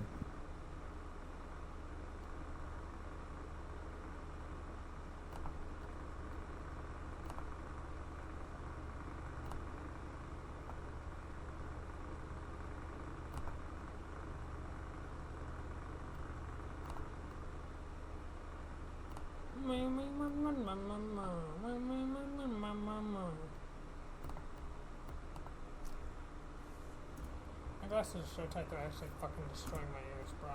My glasses are so tight they're actually fucking destroying my ears, bro.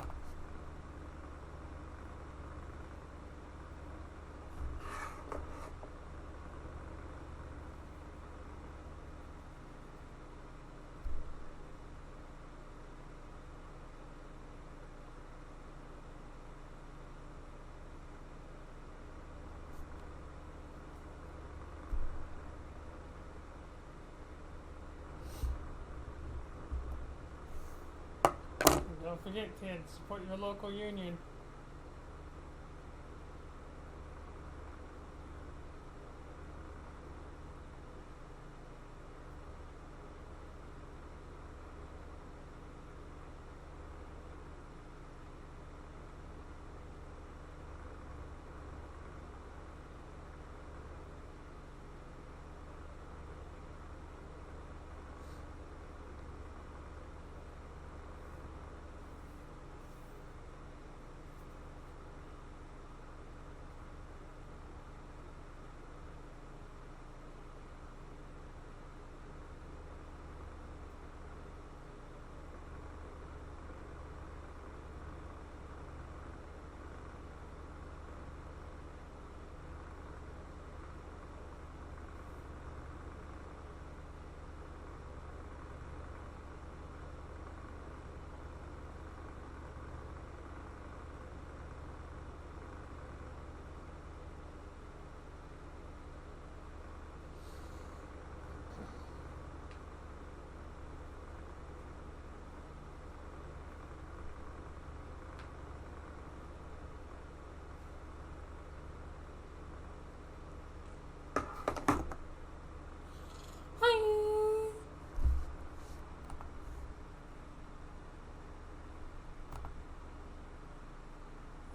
Don't forget, kids, support your local union.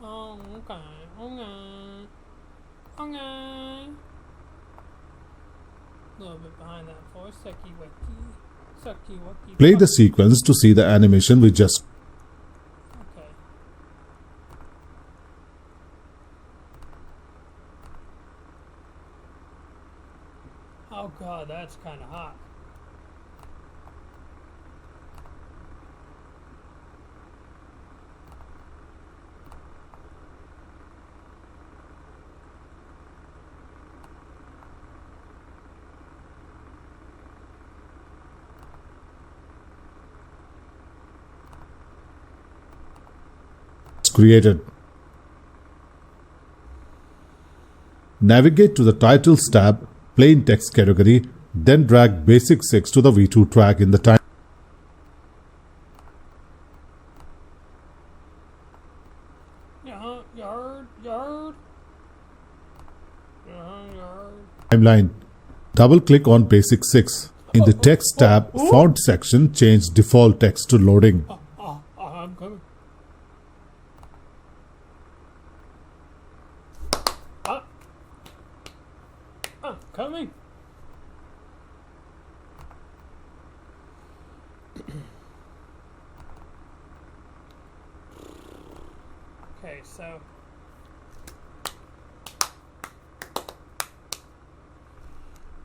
Oh, okay. Okay. Okay. A little bit behind that for sucky wucky. Sucky wucky. Play the sequence to see the animation we just. Okay. Oh god, that's kind of hot. Created. Navigate to the Titles tab, Plain Text category, then drag Basic 6 to the V2 track in the time. Yard. Timeline. Double-click on Basic 6. In the Text tab, Font section, change default text to loading. I'm coming. Coming. Okay, so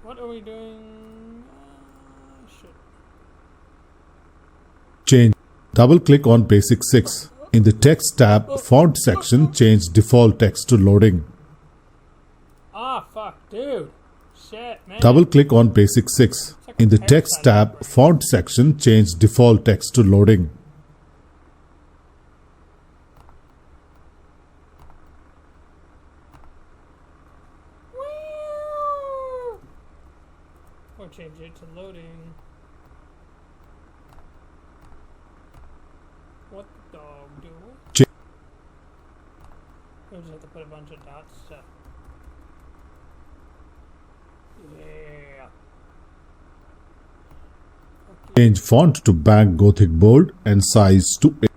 what are we doing? Shit. Change. Double-click on Basic 6. In the Text tab, Font section, change default text to loading. Fuck, dude. Shit, man. Double-click on Basic 6. In the Text tab, Font section, change default text to loading. Or change it to loading. What the dog do? We just have to put a bunch of dots to. Yeah. Change font to Bank Gothic Bold and size to 8.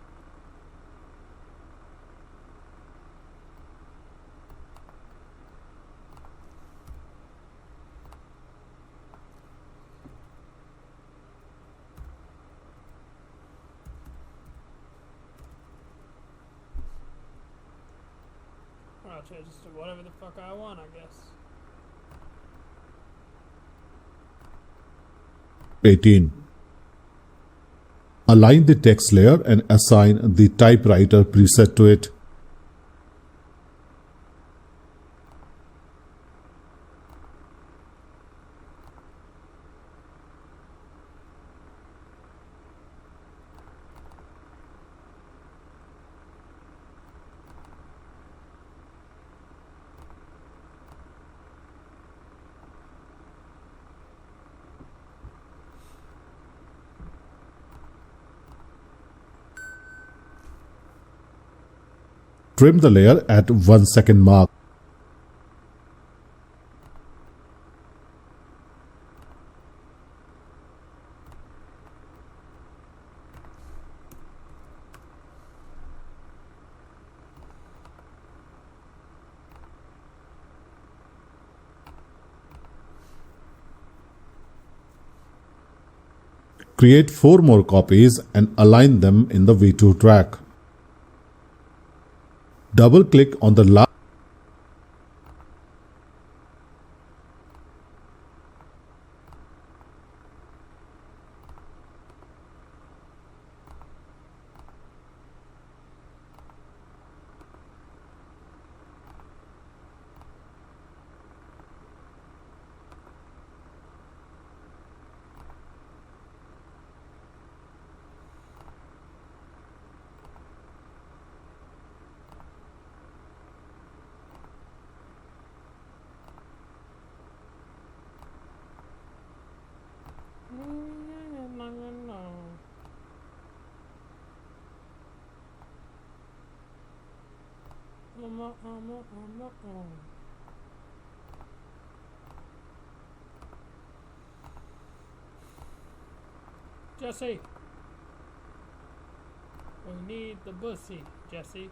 I'll change this to whatever the fuck I want, I guess. 18. Align the text layer and assign the typewriter preset to it. Trim the layer at 1 second mark. Create 4 more copies and align them in the V2 track. Double-click on the last. Jesse! We need the bussy, Jesse.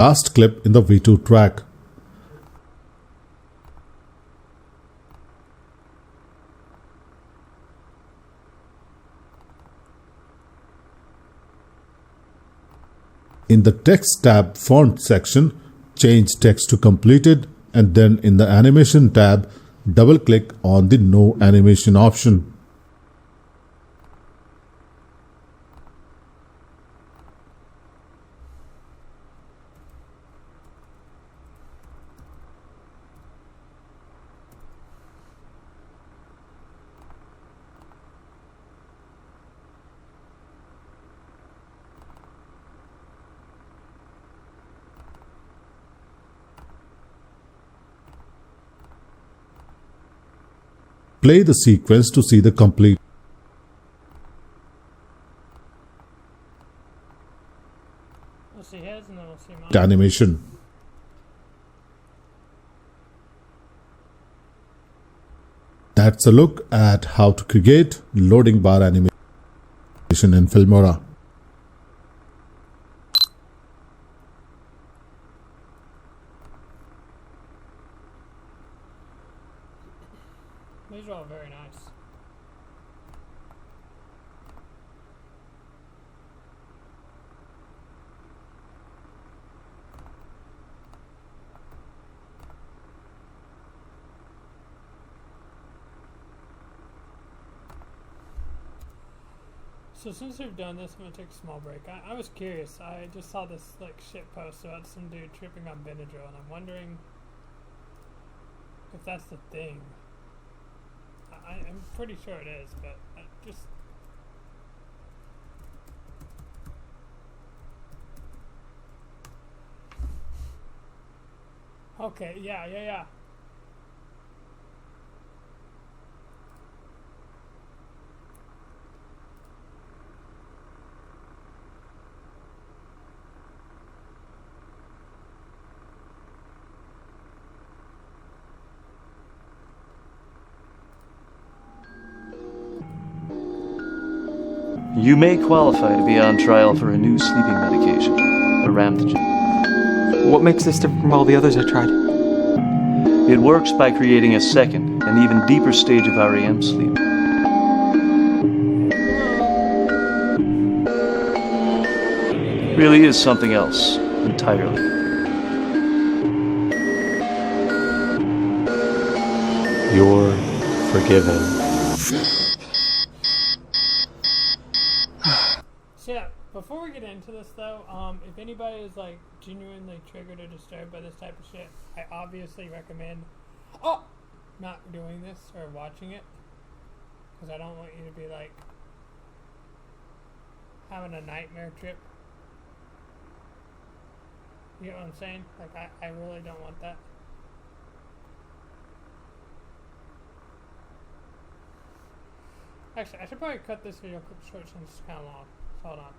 Last clip in the V2 track. In the Text tab Font section, change text to completed, and then in the Animation tab, double-click on the No Animation option. Play the sequence to see the complete We'll see his and then we'll see mine. animation. That's a look at how to create loading bar animation in Filmora. These are all very nice. So since we've done this, I'm gonna take a small break. I was curious. I just saw this like shit post about some dude tripping on Benadryl, and I'm wondering if that's the thing. I'm pretty sure it is, but I just. Okay, yeah. You may qualify to be on trial for a new sleeping medication, Aramthagen. What makes this different from all the others I tried? It works by creating a second and even deeper stage of REM sleep. Really is something else entirely. You're forgiven. So yeah, before we get into this though, if anybody is like genuinely triggered or disturbed by this type of shit, I obviously recommend not doing this or watching it, because I don't want you to be like having a nightmare trip. You get what I'm saying? Like I really don't want that. Actually, I should probably cut this video short since it's kind of long. Hold on.